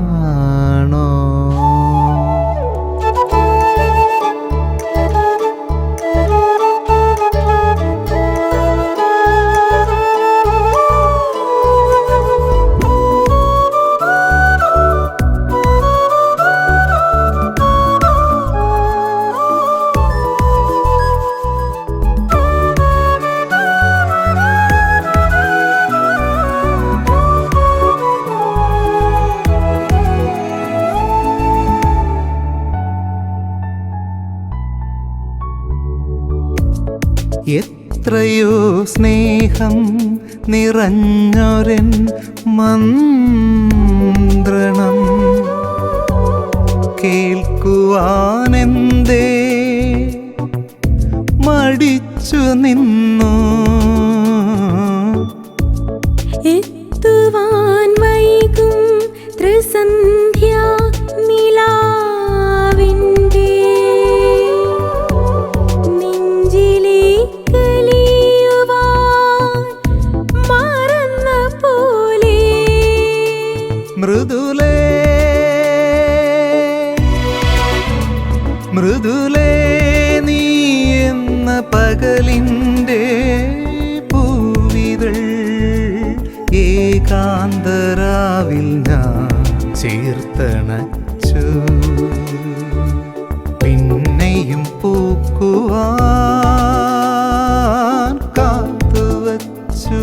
എത്രയോ സ്നേഹം നിറഞ്ഞൊരൻ മന്ത്രണം കേൾക്കുവാനെന്തേ മടിച്ചു നിന്നു.
എത്തുവാൻ വൈകും ത്രിസന്ധ്യ നിലാവിൻ്റെ നെഞ്ചിലെ കലിയുവാൻ മറന്ന പോലെ.
മൃദുലേ മൃദുലേ നീ എന്ന പകലിൻ്റെ പൂവിതൾ ഏകാന്തരാവിൽ ഞാൻ ചേർത്തണച്ചു. പിന്നെയും പൂക്കുവാൻ കാത്തുവച്ചു.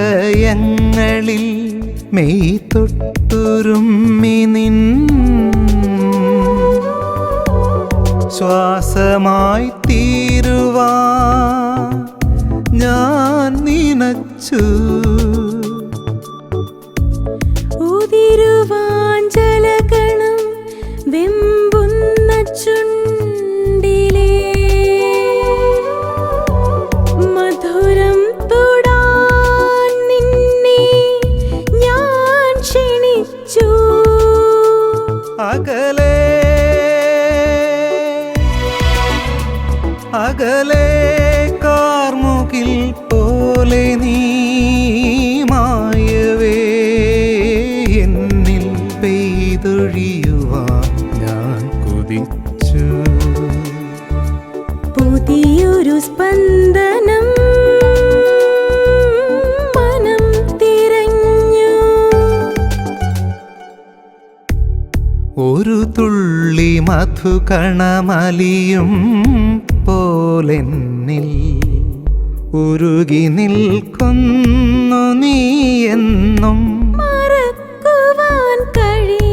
കരവലയങ്ങളിൽ മെയ് തൊട്ടുരുമ്മി നിൻ ശ്വാസമായി തീരുവാൻ ഞാൻ നിനച്ചു.
ഉതിരുവാൻ ജലഗണം വെമ്പുന്ന ചുണ്ടിലേ മധുരം തൊടാൻ നിന്നെ ഞാൻ ക്ഷണിച്ചു.
അകലെ അകലെ കാർമുകിൽ പോലെ നീ മായവേ എന്നിൽ പെയ്തൊഴിയുവാൻ ഞാൻ കൊതിച്ചു.
പുതിയൊരു സ്പന്ദനം മനം തിരഞ്ഞു.
ഒരു തുള്ളി മധുകണമലിയും പോലെന്നിൽ ഉരുകി നിൽക്കുന്നു നീ എന്നും.
മറക്കുവാൻ കഴിയാത്തൊരു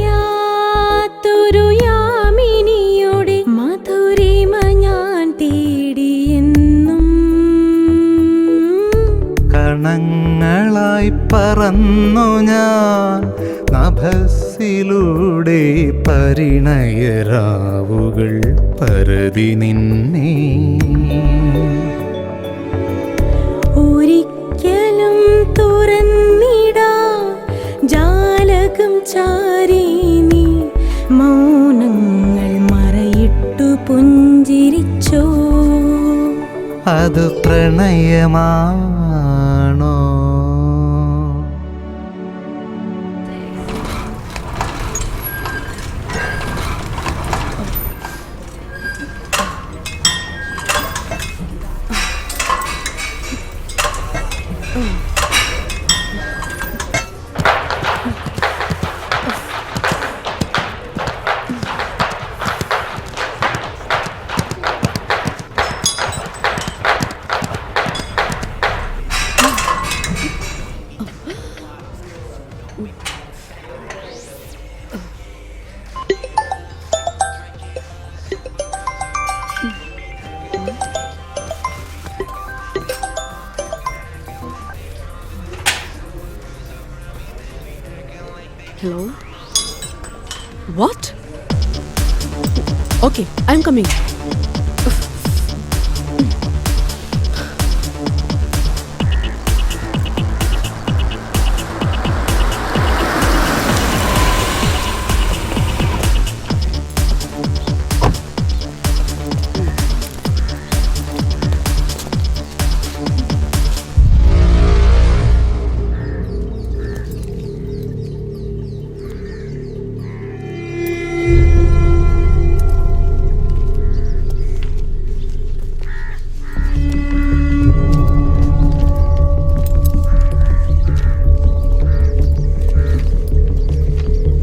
യാമിനിയുടെ മധുരിമ ഞാൻ തേടിയെന്നും.
കണങ്ങളായി പറന്നു ഞാൻ നഭസ്സിലൂടെ പരിണയരാവുകൾ പരതി നിന്നെ.
ഒരിക്കലും തുറന്നിടാ ജാലകം ചാരി നീ മൗനങ്ങൾ മറയിട്ടു പുഞ്ചിരിച്ചോ.
അത് പ്രണയമാണോ?
Hello? What? Okay, I'm coming.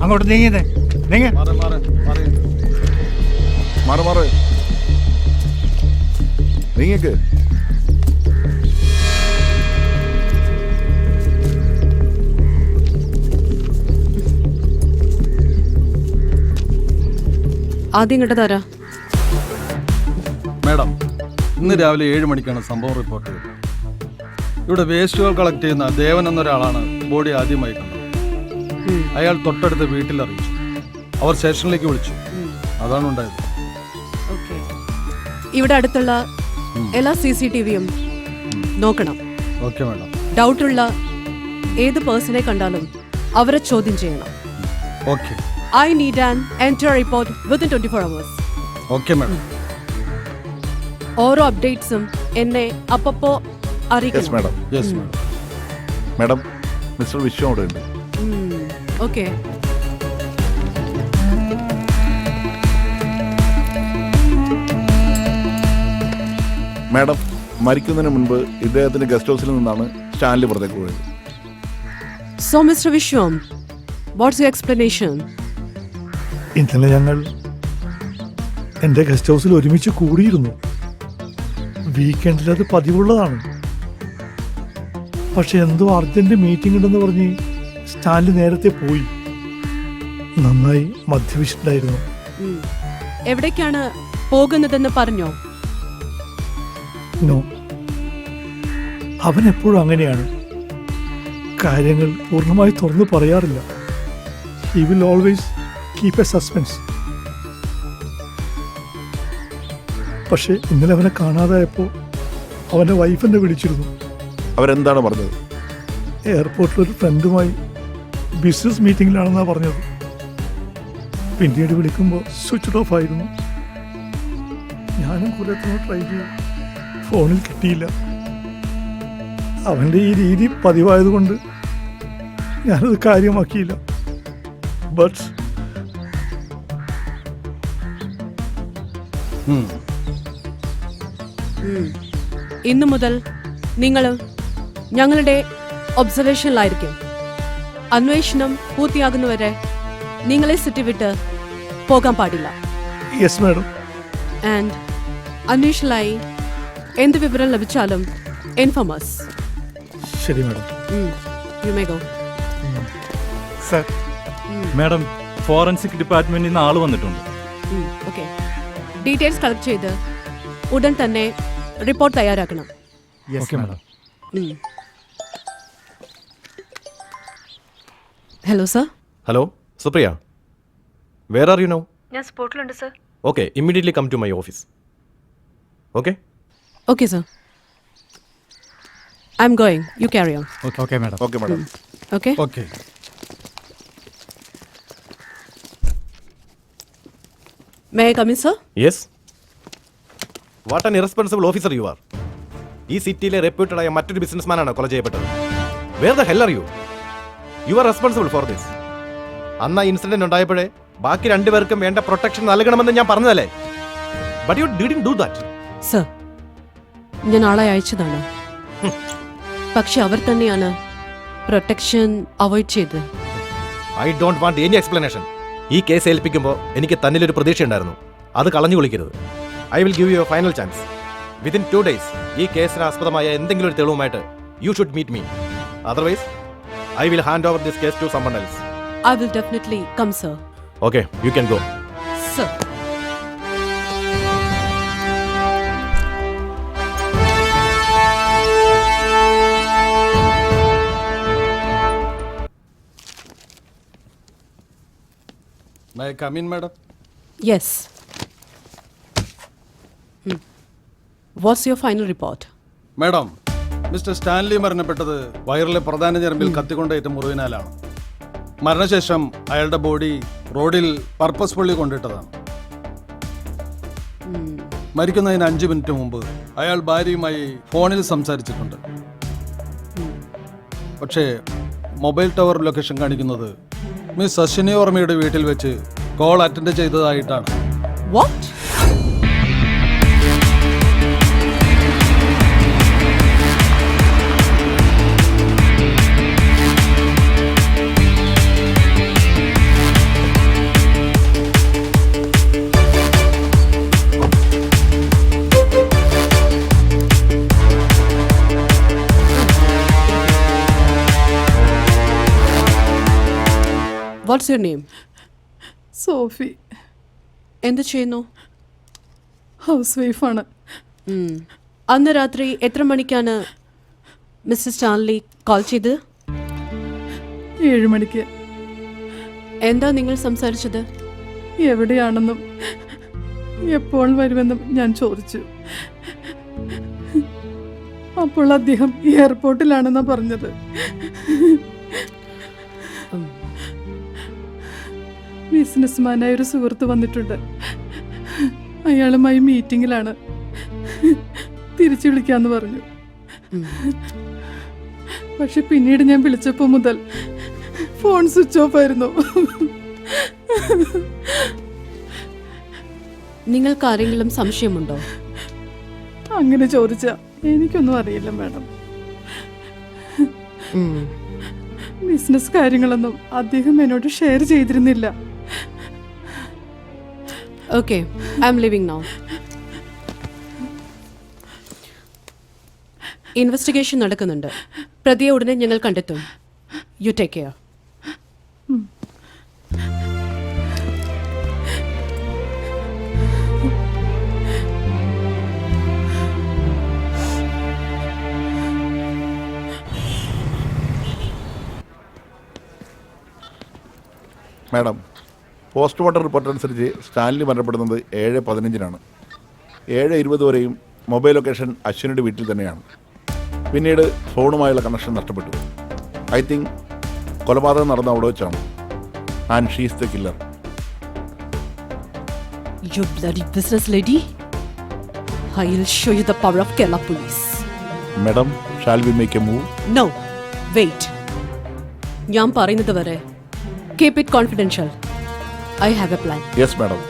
അങ്ങോട്ട് നീങ്ങിയതേ നീങ്ങ
മാറ് മാറ് നീങ്ങക്ക്.
ആദ്യം ഇങ്ങോട്ട് തരാ.
മാഡം, ഇന്ന് രാവിലെ 7 മണിക്കാണ് സംഭവം റിപ്പോർട്ട് ചെയ്തത്. ഇവിടെ വേസ്റ്റുകൾ കളക്ട് ചെയ്യുന്ന ദേവൻ എന്നൊരാളാണ് ബോഡി ആദ്യമായി കണ്ടത്. അയാൾ തൊട്ടടുത്ത വീട്ടിൽ അറിയിച്ചു. അവർ സ്റ്റേഷനിലേക്ക് വിളിച്ചു. അതാണ് ഉണ്ടായത്.
ഇവിടെ അടുത്തുള്ള എല്ലാ CCTVയും നോക്കണം.
Okay madam.
ഡൗട്ടുള്ള ഏത് പേഴ്സണെ കണ്ടാലും അവരെ ചോദ്യം ചെയ്യണം.
Okay.
I need an entire report within 24 hours.
Okay madam.
ഓരോ അപ്ഡേറ്റ്സും എന്നെ അപ്പപ്പോ അറിയിക്കണം.
Madam.
Yes madam.
Madam, mister Vishwam അവിടെ ഉണ്ട്.
ഓക്കെ.
മാഡം, മരിക്കുന്നതിന് മുൻപ് ഇദ്ദേഹത്തിന്റെ ഗസ്റ്റ് ഹൗസിൽ നിന്നാണ് സ്റ്റാൻലി പുറത്തേക്ക് പോയത്.
So, Mr. Vishwam, what's your explanation?
ഇന്നലെ ഞങ്ങൾ എൻ്റെ ഗസ്റ്റ് ഹൗസിൽ ഒരുമിച്ച് കൂടിയിരുന്നു. വീക്കെൻഡിൽ അത് പതിവുള്ളതാണ്. പക്ഷെ എന്തോ അർജന്റ് മീറ്റിംഗ് ഉണ്ടെന്ന് പറഞ്ഞ് സ്റ്റാൻലി നേരത്തെ പോയി. നന്നായി മദ്യപിച്ചിട്ടുണ്ടായിരുന്നു.
എവിടേക്കാണ് പോകുന്നതെന്ന് പറഞ്ഞോ?
നോ, അവൻ എപ്പോഴും അങ്ങനെയാണ്. കാര്യങ്ങൾ പൂർണ്ണമായി തുറന്നു പറയാറില്ല. He will always keep A suspense. പക്ഷേ ഇന്നലെ അവനെ കാണാതായപ്പോൾ അവൻ്റെ വൈഫ് എന്നെ വിളിച്ചിരുന്നു.
അവരെന്താണ് പറഞ്ഞത്?
എയർപോർട്ടിൽ ഒരു ഫ്രണ്ടുമായി ബിസിനസ് മീറ്റിംഗിലാണെന്നാണ് പറഞ്ഞത്. പിന്നീട് വിളിക്കുമ്പോൾ സ്വിച്ച് ഓഫ് ആയിരുന്നു. ഞാനും കുറേ തവണ ട്രൈ ചെയ്തു, ഫോണിൽ കിട്ടിയില്ല. അവൻ്റെ ഈ രീതി പതിവായതുകൊണ്ട് ഞാനത് കാര്യമാക്കിയില്ല. ബട്ട്
ഇന്നു മുതൽ നിങ്ങൾ ഞങ്ങളുടെ ഒബ്സർവേഷനിലായിരിക്കും. അന്വേഷണം പൂർത്തിയാകുന്നവരെ നിങ്ങളെ സിറ്റി വിട്ട് പോകാൻ പാടില്ല.
Yes madam.
ആൻഡ് അന്വേഷണമായി എന്ത് വിവരം ലഭിച്ചാലും ഇൻഫോമസ്.
ശരി madam.
You may go.
Sir, madam, forensic ഡിപ്പാർട്ട്മെന്റിൽ നിന്ന് ആള് വന്നിട്ടുണ്ട്.
ഓക്കെ. ഡീറ്റെയിൽസ് കളക്ട് ചെയ്ത് ഉടൻ തന്നെ റിപ്പോർട്ട് തയ്യാറാക്കണം.
Okay madam.
Hello sir.
Hello Supriya, where are you now?
ഞാൻ സ്പോട്ടിലുണ്ട് sir.
Okay, immediately come to my office. Okay?
Okay sir. I am going. You carry on.
Okay madam.
Okay madam.
Okay.
Okay.
May I come in, sir?
Yes. What an irresponsible officer you are. ഈ സിറ്റിയിലെ reputed ആയ മറ്റൊരു ബിസിനസ്മാനാണ് കൊല ചെയ്യപ്പെട്ടത്. Where the hell are you? You are responsible for this. അന്ന് ആ incident ഉണ്ടായപ്പോഴേ ബാക്കി രണ്ടുപേർക്കും വേണ്ട പ്രൊട്ടക്ഷൻ നൽകണമെന്ന് ഞാൻ പറഞ്ഞതല്ലേ? But you didn't do that.
Sir, ഞാൻ ആളെ അയച്ചതാണ്. പക്ഷെ അവർ തന്നെയാണ് പ്രൊട്ടക്ഷൻ അവോയ്ഡ് ചെയ്തത്.
I don't want any explanation. ഈ കേസ് ഏൽപ്പിക്കുമ്പോൾ എനിക്ക് തന്നിലൊരു പ്രതീക്ഷയുണ്ടായിരുന്നു. അത് കളഞ്ഞു കുളിക്കരുത്. I will give you a final chance. Within 2 days ഈ കേസിന് ആസ്പദമായ എന്തെങ്കിലും ഒരു തെളിവുമായിട്ട് you should meet me. Otherwise I will hand over this case to someone else.
I will definitely come, sir.
Okay, you can go.
Sir.
May I come in, madam?
Yes. What's your final report?
Madam, mister Stanley മരണപ്പെട്ടത് വയറിലെ പ്രധാന ഞരമ്പിൽ കത്തിക്കൊണ്ടേറ്റ മുറിവിനാലാണ്. മരണശേഷം അയാളുടെ body റോഡിൽ purposefully കൊണ്ടിട്ടതാണ്. മരിക്കുന്നതിന് 5 minute മുമ്പ് അയാൾ ഭാര്യയുമായി ഫോണിൽ സംസാരിച്ചിട്ടുണ്ട്. പക്ഷേ മൊബൈൽ ടവർ ലൊക്കേഷൻ കാണിക്കുന്നത് മിസ് അശ്വിനി ഓർമ്മയുടെ വീട്ടിൽ വെച്ച് കോൾ അറ്റൻഡ് ചെയ്തതായിട്ടാണ്.
What? What's your name?
Sophie.
എന്ത് ചെയ്യുന്നു?
ഹൗസ് വൈഫാണ്.
അന്ന് രാത്രി എത്ര മണിക്കാണ് മിസ്റ്റർ സ്റ്റാൻലി കോൾ ചെയ്തത്?
7 മണിക്ക്.
എന്താ നിങ്ങൾ സംസാരിച്ചത്?
എവിടെയാണെന്നും എപ്പോൾ വരുമെന്നും ഞാൻ ചോദിച്ചു. അപ്പോൾ അദ്ദേഹം എയർപോർട്ടിലാണെന്നാ പറഞ്ഞത്. ബിസിനസ്മാനായ ഒരു സുഹൃത്ത് വന്നിട്ടുണ്ട്. അയാളുമായി മീറ്റിംഗിലാണ്. തിരിച്ചു വിളിക്കാന്ന് പറഞ്ഞു. പക്ഷെ പിന്നീട് ഞാൻ വിളിച്ചപ്പോൾ മുതൽ ഫോൺ സ്വിച്ച് ഓഫ് ആയിരുന്നു.
നിങ്ങൾക്ക് ആരെങ്കിലും സംശയമുണ്ടോ?
അങ്ങനെ ചോദിച്ചാ എനിക്കൊന്നും അറിയില്ല മാഡം. ബിസിനസ് കാര്യങ്ങളൊന്നും അദ്ദേഹം എന്നോട് ഷെയർ ചെയ്തിരുന്നില്ല.
Okay, I'm leaving now. Investigation നടക്കുന്നുണ്ട്. പ്രതിയെ ഉടനെ ഞങ്ങൾ കണ്ടെത്തും. You take care.
Madam, postmortem report അനുസരിച്ച് സ്റ്റാൻലി മരണപ്പെടുന്നത് 7:15 7:20 വരെയും മൊബൈൽ ലൊക്കേഷൻ അശ്വിനിയുടെ വീട്ടിൽ തന്നെയാണ്. പിന്നീട് ഫോണുമായുള്ള കണക്ഷൻ നഷ്ടപ്പെട്ടു. ഐ തിങ്ക് കൊലപാതകം നടന്ന അവിടെ വെച്ചാണ്. And she's the killer.
You bloody business lady. I'll show you the power of Kerala police.
Madam, shall we make A move?
No, wait. ഞാൻ പറയുന്നത് വരെ keep it confidential. I have a plan.
Yes madam.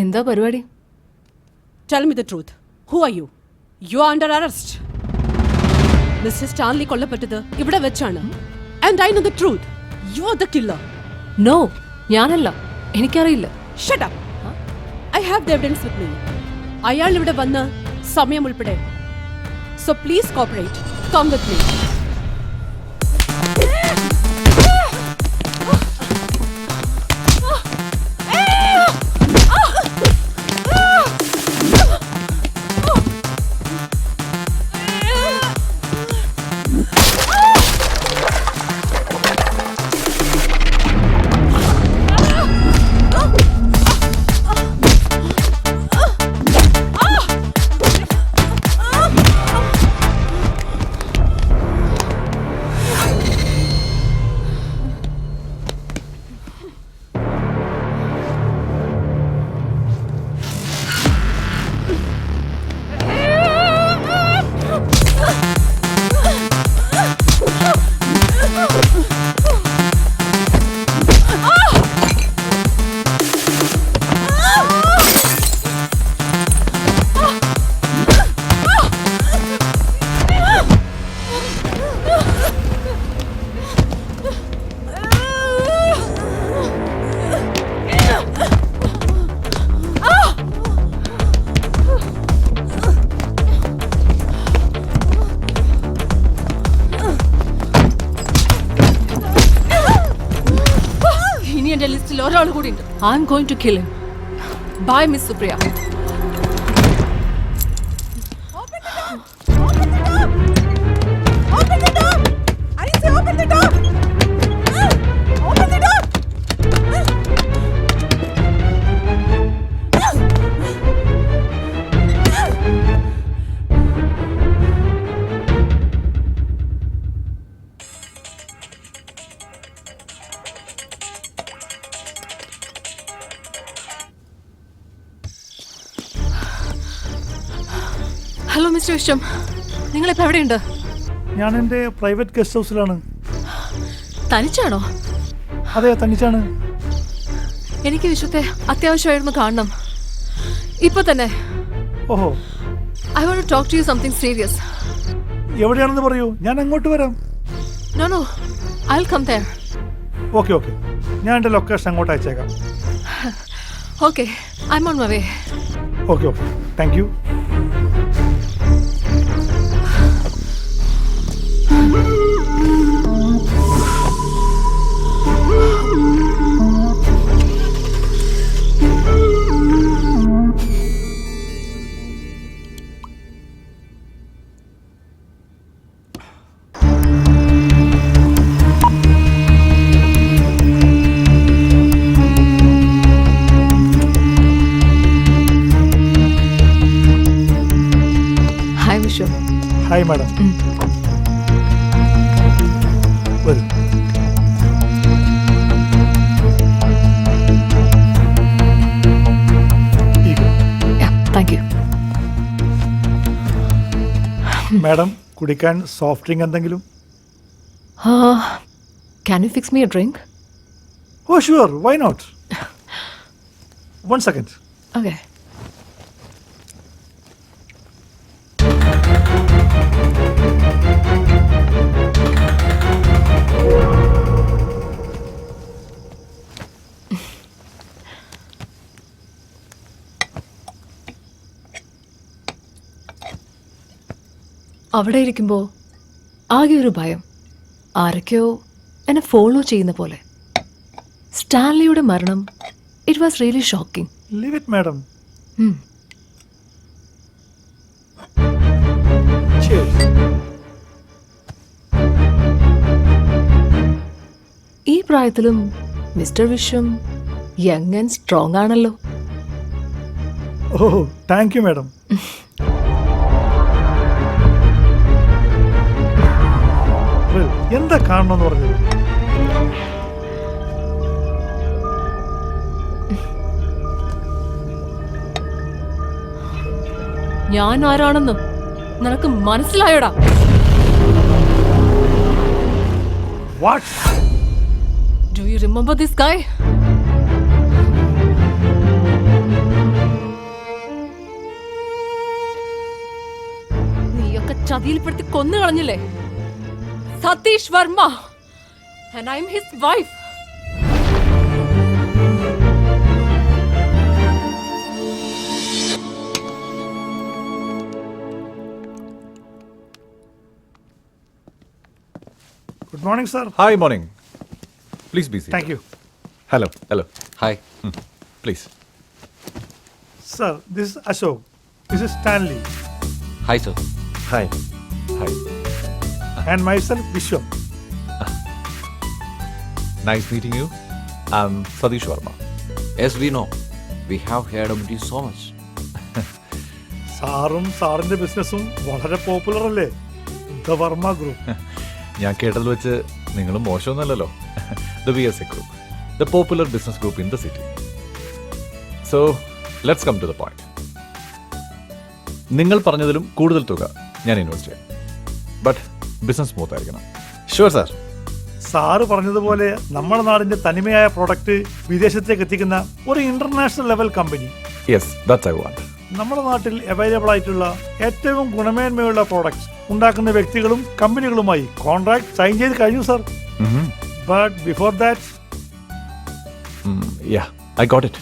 എന്താ പരിപാടി?
Tell me the truth. Who are you? You are under arrest. Mr. Stanley കൊല്ലപ്പെട്ടത് ഇവിടെ വെച്ചാണ്. And I know the truth. You are the killer.
No, ഞാനല്ല. എനിക്കറിയില്ല.
Shut up. I have the evidence with me. അയാൾ ഇവിടെ വന്ന് സമയം ഉൾപ്പെടെ. So please cooperate. Come with me.
ഇനി എന്റെ ലിസ്റ്റിൽ ഒരാൾ കൂടി ഉണ്ട്. I am going to kill him. Bye miss Supriya. Hello mister Vishwam, നിങ്ങളിപ്പോൾ എവിടെയുണ്ട്?
ഞാൻ എൻ്റെ പ്രൈവറ്റ് ഗസ്റ്റ് ഹൗസിലാണ്.
തനിച്ചാണോ?
അതെ, തനിച്ചാണ്.
എനിക്ക് വിശ്വത്തെ അത്യാവശ്യമായിരുന്നു കാണണം, ഇപ്പൊ തന്നെ.
ഓഹോ.
I want to talk to you something serious.
എവിടെയാണെന്ന് പറയൂ, ഞാൻ അങ്ങോട്ട് വരാം.
No no, I will come there.
Okay okay, ഞാൻ എൻ്റെ ലൊക്കേഷൻ അങ്ങോട്ട് അയച്ചേക്കാം.
Okay, I am on my way.
Okay okay, thank you.
Hi Vishwam.
Hi madam. വരൂ.
Thank you.
മാഡം, കുടിക്കാൻ സോഫ്റ്റ് ഡ്രിങ്ക് എന്തെങ്കിലും?
Can you fix me a drink?
Oh sure, why not. 1 second.
Okay. അവിടെ ഇരിക്കുമ്പോൾ ആകെ ഒരു ഭയം, ആരൊക്കെയോ എന്നെ ഫോളോ ചെയ്യുന്ന പോലെ. സ്റ്റാൻലിയുടെ മരണം, it was really shocking.
Leave it madam.
ഈ പ്രായത്തിലും mister Viswam young and strong ആണല്ലോ.
ഓ, താങ്ക് യു മാഡം. എന്താ കാണണമെന്ന് പറഞ്ഞത്?
ഞാൻ ആരാണെന്ന് നിനക്ക് മനസ്സിലായോടാ?
What?
Do you remember this guy? ചതിയിൽപ്പെടുത്തി കൊന്നു കളഞ്ഞില്ലേ? Satheesh Varma. And I'm his wife.
Good morning, sir.
Hi, morning. Please be seated.
Thank you.
Hello, hello.
Hi.
Please.
Sir, this is Ashok. This is Stanley.
Hi, sir.
Hi. Hi.
And myself, Vishwam.
Nice meeting you. I'm Sadish Verma.
Yes, we know. We have heard about you so much.
സാറും സാറിന്റെ ബിസിനസ്സും വളരെ popular അല്ലേ? The Varma group.
ഞാൻ കേട്ടതിൽ വെച്ച് നിങ്ങളും മോശമൊന്നുമല്ലല്ലോ. The VSA Group. The popular business group in the city. So, let's come to the point. നിങ്ങൾ പറഞ്ഞതിലും കൂടുതൽ തുക ഞാൻ ഇൻവെസ്റ്റ് ചെയ്യാം. ബട്ട് ബിസിനസ് സ്മൂത്ത് ആയിരിക്കണം. Sure sir.
സാറ് പറഞ്ഞതുപോലെ നമ്മുടെ നാടിന്റെ തനിമയായ പ്രോഡക്റ്റ് വിദേശത്തേക്ക് എത്തിക്കുന്ന ഒരു international level company.
Yes, that's I want.
നമ്മുടെ നാട്ടിൽ അവൈലബിൾ ആയിട്ടുള്ള ഏറ്റവും ഗുണമേന്മയുള്ള പ്രോഡക്ട്സ് ഉണ്ടാക്കുന്ന വ്യക്തികളും കമ്പനികളുമായി കോൺട്രാക്ട് സൈൻ ചെയ്ത് കഴിഞ്ഞു sir. But before that
Yeah, I got it.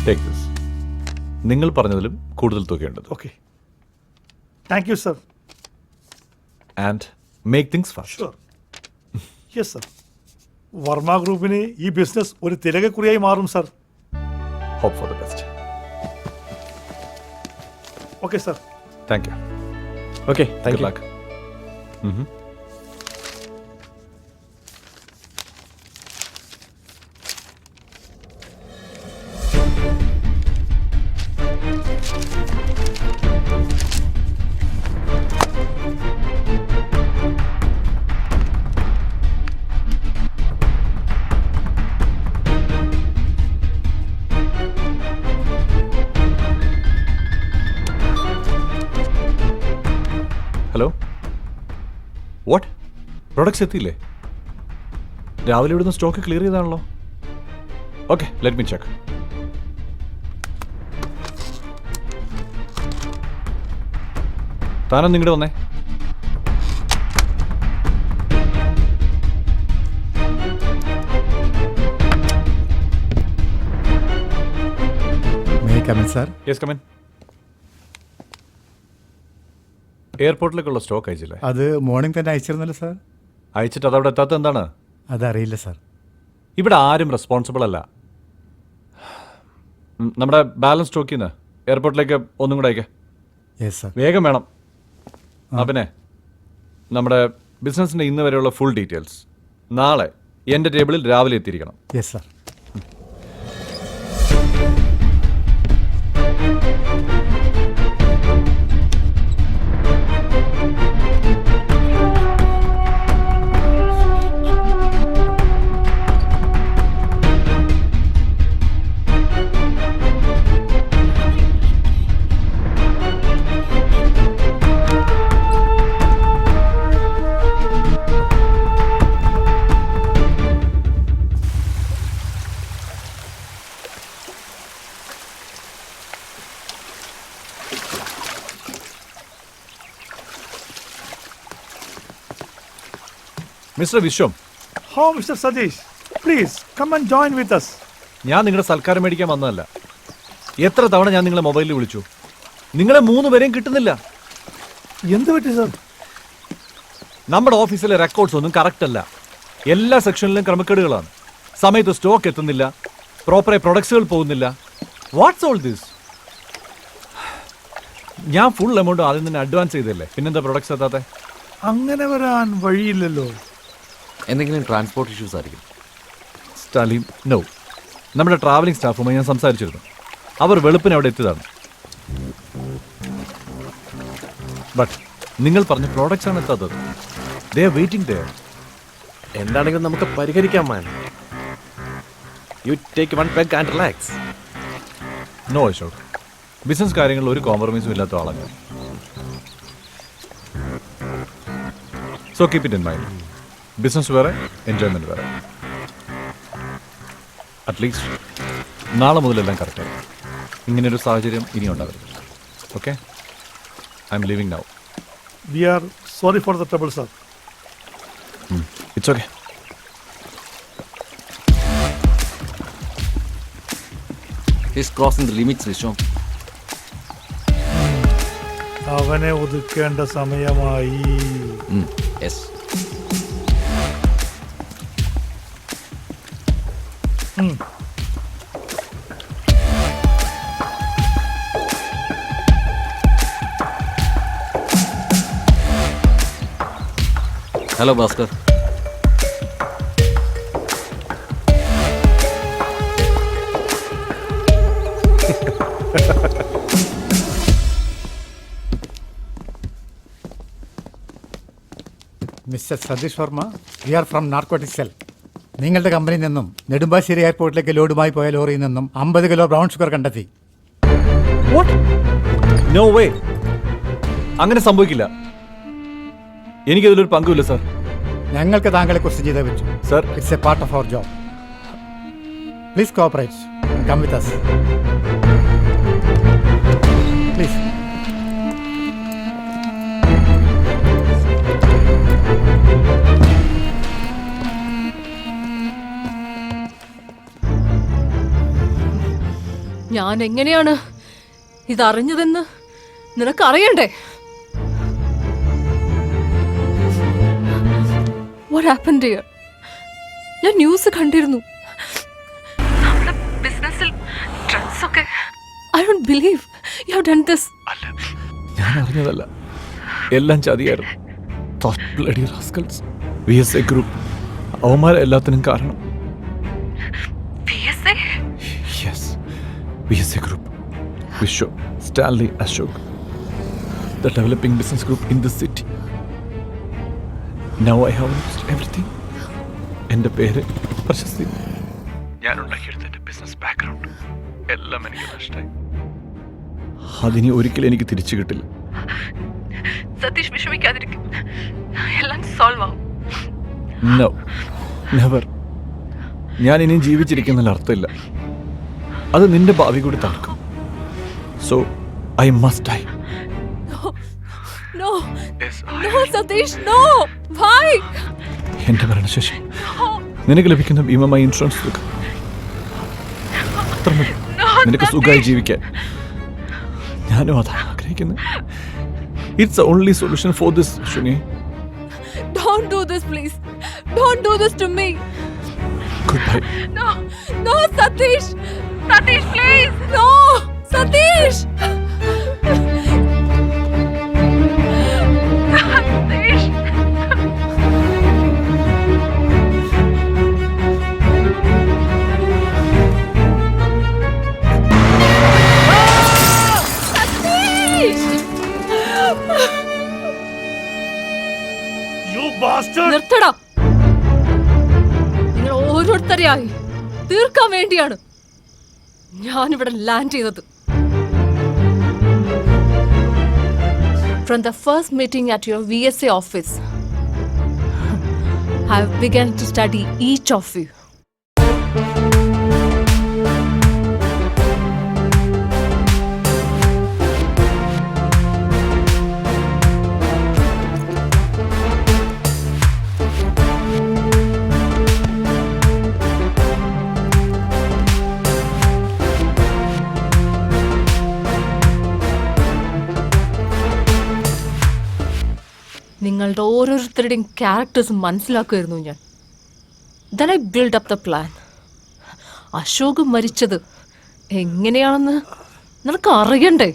Take this. നിങ്ങൾ പറഞ്ഞതിലും കൂടുതൽ തുകയുണ്ട്.
Okay, thank you sir.
And make things fast.
Sure. Yes sir. Varma ഗ്രൂപ്പിന് ഈ ബിസിനസ് ഒരു തിലകക്കുറിയായി മാറും sir.
Hope for the best.
Okay sir.
Thank you.
Okay, thank
Good
you.
luck. Hello, what? Products എത്തിയില്ലേ? രാവിലെ ഇവിടുന്ന് സ്റ്റോക്ക് ക്ലിയർ ചെയ്താണല്ലോ. Okay, let me check. താനും നിങ്ങടെ വന്നേ.
May I come in, sir?
Yes, come on. എയർപോർട്ടിലേക്കുള്ള stock അയച്ചില്ലേ?
അത് morning തന്നെ അയച്ചിരുന്നല്ലോ sir.
അയച്ചിട്ട് അതവിടെ എത്താത്ത എന്താണ്?
അതറിയില്ല സാർ.
ഇവിടെ ആരും റെസ്പോൺസിബിൾ അല്ല. നമ്മുടെ ബാലൻസ് സ്റ്റോക്കിൽ നിന്ന് എയർപോർട്ടിലേക്ക് ഒന്നും കൂടെ അയക്കാം.
Yes sir.
വേഗം വേണം. പിന്നെ നമ്മുടെ ബിസിനസ്സിൻ്റെ ഇന്ന് വരെയുള്ള ഫുൾ ഡീറ്റെയിൽസ് നാളെ എൻ്റെ ടേബിളിൽ രാവിലെ എത്തിയിരിക്കണം.
Yes sir.
Mister Vishwam.
Oh mister Satish, please come and join with us.
ഞാൻ നിങ്ങളുടെ സൽക്കാരം മേടിക്കാൻ വന്നതല്ല. എത്ര തവണ ഞാൻ നിങ്ങളെ മൊബൈലിൽ വിളിച്ചു, നിങ്ങളെ 3 പേരെയും കിട്ടുന്നില്ല.
എന്ത് പറ്റി സർ?
നമ്മുടെ ഓഫീസിലെ റെക്കോർഡ്സ് ഒന്നും കറക്റ്റ് അല്ല. എല്ലാ സെക്ഷനിലും ക്രമക്കേടുകളാണ്. സമയത്ത് സ്റ്റോക്ക് എത്തുന്നില്ല, പ്രോപ്പറായി പ്രൊഡക്ട്സുകൾ പോകുന്നില്ല. What's all this? ഞാൻ ഫുൾ എമൗണ്ട് ആദ്യം തന്നെ അഡ്വാൻസ് ചെയ്തല്ലേ, പിന്നെന്താ പ്രൊഡക്ട്സ് എത്താത്തെ?
അങ്ങനെ വരാൻ വഴിയില്ലല്ലോ.
എന്തെങ്കിലും ട്രാൻസ്പോർട്ട് ഇഷ്യൂസ് ആയിരിക്കും.
സ്റ്റാലിൻ, നോ. നമ്മുടെ ട്രാവലിംഗ് സ്റ്റാഫുമായി ഞാൻ സംസാരിച്ചിരുന്നു. അവർ വെളുപ്പിന് അവിടെ എത്തിയതാണ്. ബട്ട് നിങ്ങൾ പറഞ്ഞ പ്രോഡക്റ്റ്സ് ആണ് എത്താത്തത്. They are waiting there.
എന്താണെങ്കിലും നമുക്ക് പരിഹരിക്കാം man. You take one peg and relax.
No Ashok, business കാര്യങ്ങളിൽ ഒരു കോംപ്രമൈസും ഇല്ലാത്ത ആളാണ്. So keep it in mind. Business വേറെ, എൻജോയ്മെന്റ് വേറെ. അറ്റ്ലീസ്റ്റ് നാളെ മുതലെല്ലാം കറക്റ്റായി. ഇങ്ങനൊരു സാഹചര്യം ഇനി ഉണ്ടാവരുത്. Okay, I am leaving now.
We are sorry for the trouble sir.
It's okay.
He's crossing the limits, Vishwam.
അവനെ ഒതുക്കേണ്ട സമയമായി.
Yes. Hello, Bhaskar.
Mister Satish Varma, we are from narcotic cell. നിങ്ങളുടെ കമ്പനിയിൽ നിന്നും നെടുമ്പാശ്ശേരി എയർപോർട്ടിലേക്ക് ലോഡുമായി പോയ ലോറിയിൽ നിന്നും 50 കിലോ ബ്രൗൺ ഷുഗർ കണ്ടെത്തി.
നോ വേ, അങ്ങനെ സംഭവിക്കില്ല. എനിക്കതിലൊരു പങ്കുമില്ല സാർ.
ഞങ്ങൾക്ക് താങ്കളെ കുറിച്ച് ചെയ്തേ പറ്റൂ
sir.
It's a part of our job. Please cooperate. Come with us. Please.
ഞാൻ എങ്ങനെയാണ് ഇതറിഞ്ഞതെന്ന് നിനക്കറിയണ്ടേ? What happened here? ഞാൻ ന്യൂസ് കണ്ടിരുന്നു. നമ്മുടെ ബിസിനസ്സിൽ ഡ്രഗ്സ് ഒക്കെ. I don't believe you have done this.
ഞാൻ അറിഞ്ഞതല്ല, എല്ലാം ചതിയായിരുന്നു. Bloody rascals. VSA ഗ്രൂപ്പ് അവന്മാരെല്ലാത്തിനും കാരണം.
VSA?
Yes, VSA Group. Vishwa, Stanley, Ashok. The developing business group in this city. Now I have lost everything. എൻ്റെ പേര്, പ്രശസ്തി, ഞാനുണ്ടാക്കിയെടുത്ത എൻ്റെ ബിസിനസ് ബാക്ക്ഗ്രൗണ്ട് എല്ലാം എനിക്ക് നഷ്ടമായി. അതിനി ഒരിക്കലും എനിക്ക് തിരിച്ചു കിട്ടില്ല.
സതീഷ് വിഷമിക്കാതിരിക്കും, എല്ലാം സോൾവ് ആവും.
No, never. ഞാൻ ഇനിയും ജീവിച്ചിരിക്കുന്നതിൽ അർത്ഥമില്ല. അത് നിന്റെ ഭാവി കൂടി തകർക്കും. So I must die.
No, no, Satish, no. Why?
എന്റെ മരണശേഷം നിനക്ക് ലഭിക്കുന്ന ഭീമമായ ഇൻഷുറൻസ് തുക അത്ര മതി നിനക്ക് സുഖമായി ജീവിക്കാൻ. ഞാനും അതാണ് ആഗ്രഹിക്കുന്നത്. It's only solution for this. ഷുനി,
Don't do this, please. Don't do this to me.
Goodbye.
No, no, Satish. Satish, please. No, Satish. Satish. നിർത്തടാ. നിങ്ങൾ ഓരോരുത്തരെയായി തീർക്കാൻ വേണ്ടിയാണ് ഞാനിവിടെ ലാൻഡ് ചെയ്തത്. From the first meeting at your VSA office, I have begun to study each of you. നിങ്ങളുടെ ഓരോരുത്തരുടെയും characters മനസ്സിലാക്കുമായിരുന്നു ഞാൻ. Then I built up the plan. Ashok മരിച്ചത് എങ്ങനെയാണെന്ന് നിനക്ക് അറിയണ്ടേ?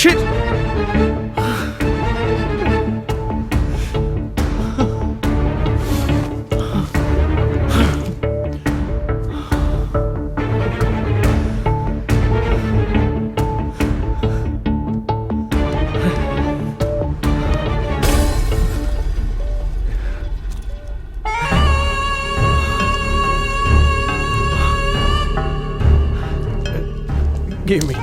Shit! Give me.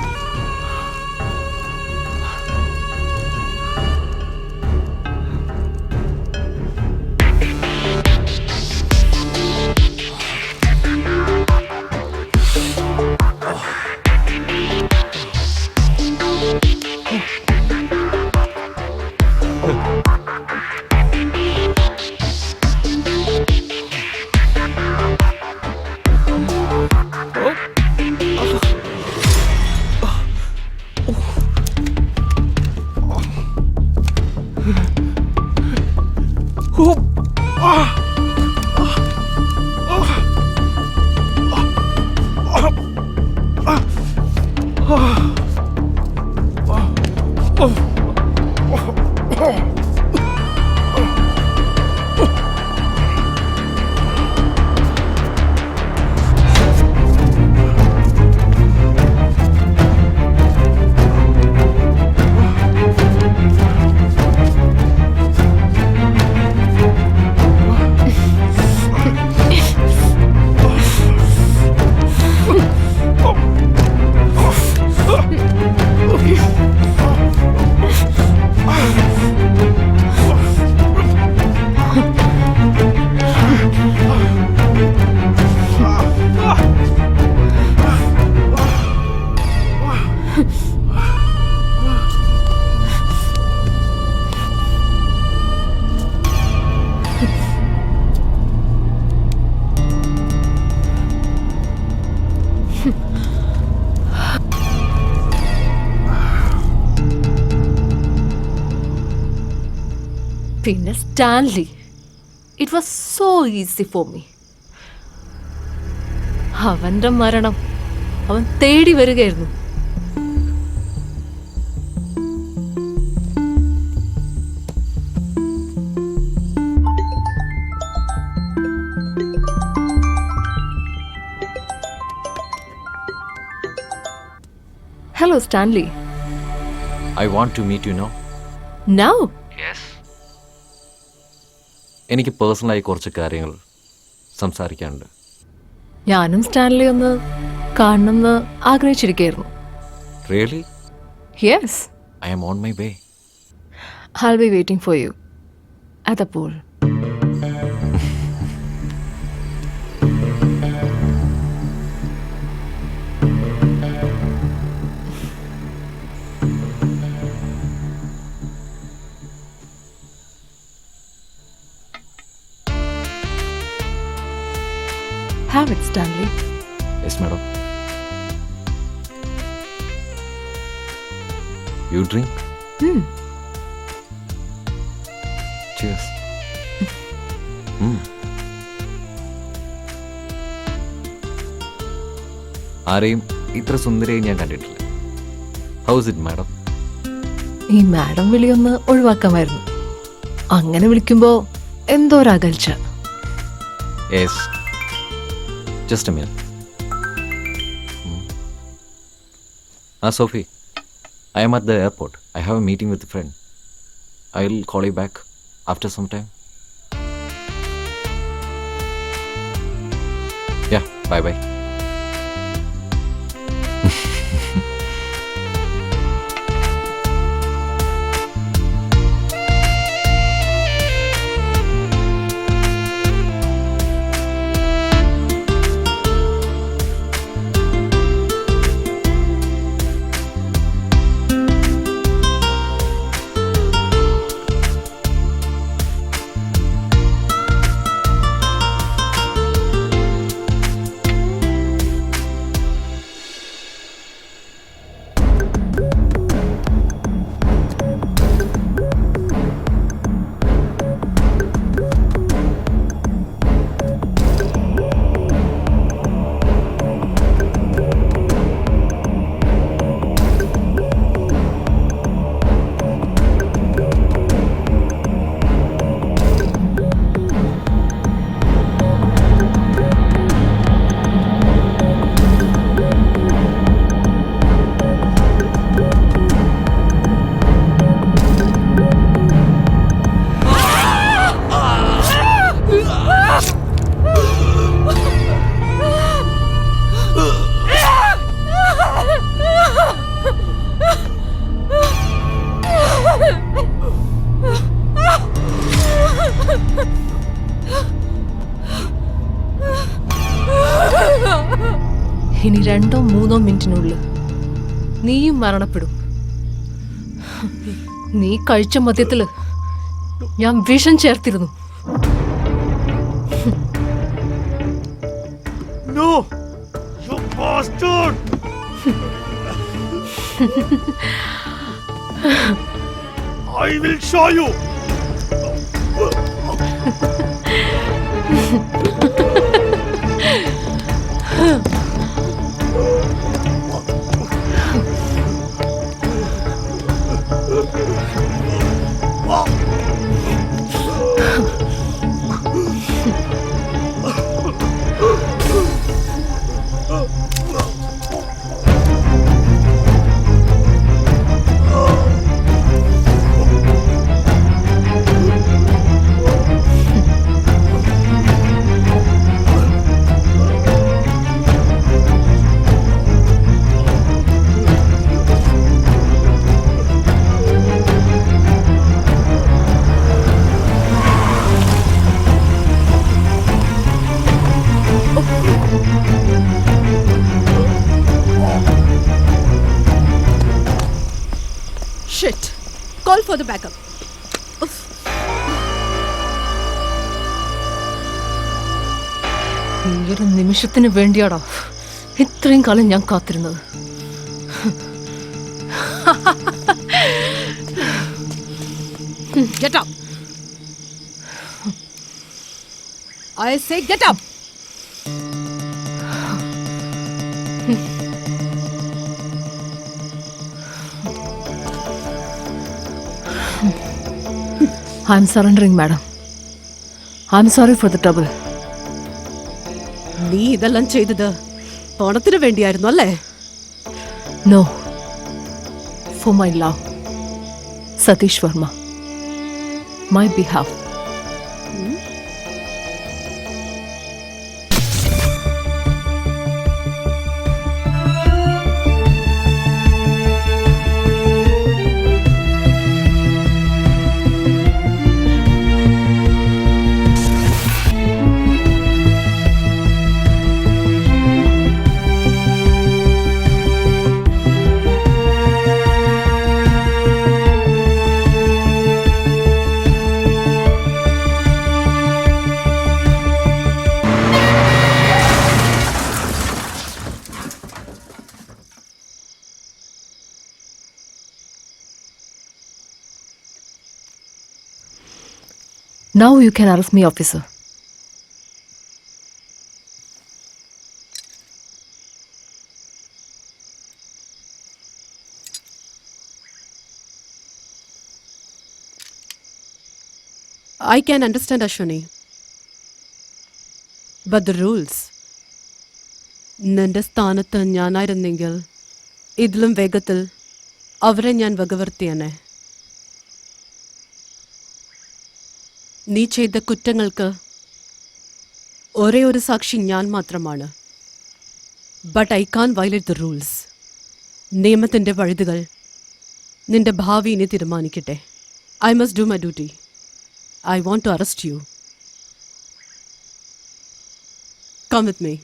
പിന്നെ Stanley, it was so easy for me. അവന്റെ മരണം അവൻ തേടി വരികയായിരുന്നു. Hello Stanley.
I want to meet you now.
Now?
Yes. എനിക്ക് പേഴ്സണലായി കുറച്ച് കാര്യങ്ങൾ സംസാരിക്കാനുണ്ട്.
ഞാനും സ്റ്റാൻലി ഒന്ന് കാണണമെന്ന് ആഗ്രഹിച്ചിരിക്കുകയായിരുന്നു.
Really?
Yes.
I am on my way.
I'll be waiting for you at the pool. Have it, Stanley.
Yes, madam. You drink? Cheers. ആരെയും ഇത്ര സുന്ദരിയായി ഞാൻ കണ്ടിട്ടില്ല. House it madam?
ഈ മാഡം വിളിയൊന്ന് ഒഴിവാക്കാമായിരുന്നു. അങ്ങനെ വിളിക്കുമ്പോ എന്തോ ഒരു അകൽച്ച.
Yes. Just a minute. Sophie, I am at the airport. I have a meeting with a friend. I will call you back after some time. Yeah, bye-bye.
മിനിറ്റിനുള്ളിൽ നീയും മരണപ്പെടും. നീ കഴിച്ച മദ്യത്തില് ഞാൻ വിഷം ചേർത്തിരുന്നു.
No! You bastard! I will show you!
Shit. Call for the backup.
ഈ ഒരു നിമിഷത്തിന് വേണ്ടിയാടാ ഇത്രയും കാലം ഞാൻ കാത്തിരുന്നത്.
Get up. I say get up.
I'm surrendering, madam. I'm sorry for the trouble.
നീ ഇതെല്ലാം ചെയ്തത് പണത്തിന് വേണ്ടിയായിരുന്നു അല്ലേ?
No. For my love. Satish Verma. My behalf. Now you can arrest me, officer.
I can understand, Ashwini. But the rules. നിന്റെ സ്ഥാനത്ത് ഞാനായിരുന്നെങ്കിൽ ഇതിലും വേഗത്തിൽ അവരെ ഞാൻ വകവരുത്തിയേനെ. നീ ചെയ്ത കുറ്റങ്ങൾക്ക് ഒരേ ഒരു സാക്ഷി ഞാൻ മാത്രമാണ്. But I can violate the rules. നിയമത്തിൻ്റെ വഴുതുകൾ നിന്റെ ഭാവിയെ തീരുമാനിക്കട്ടെ. I must do my duty. I want to arrest you. Come with me.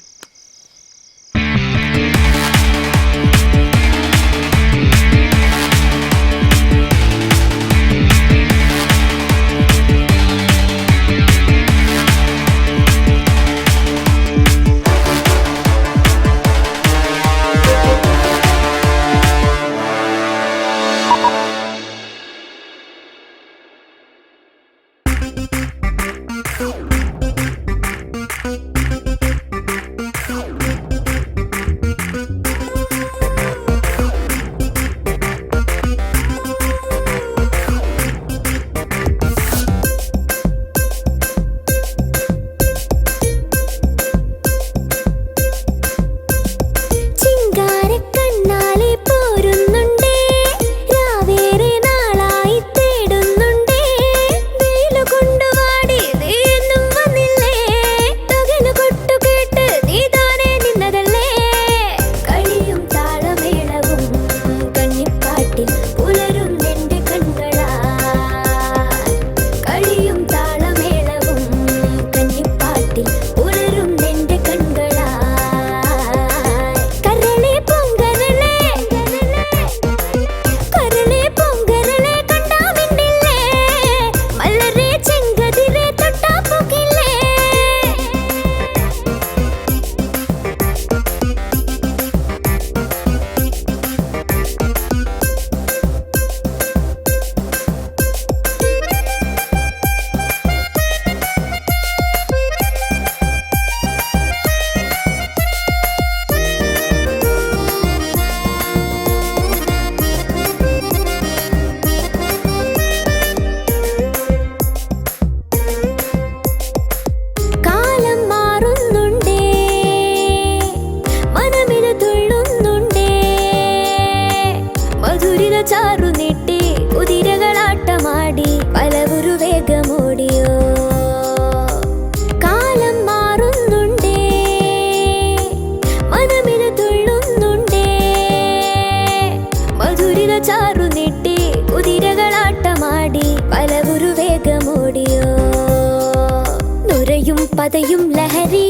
ചാറു നീട്ടി കുതിരകളാട്ടമാടി പലവുരു വേഗമോടിയോ കാലം മാറുന്നുണ്ടേ മനമിത് തുള്ളുന്നുണ്ടേ മധുരിത ചാറു നീട്ടി കുതിരകളാട്ടമാടി പലവുരു വേഗമോടിയോ നുരയും പതയും ലഹരി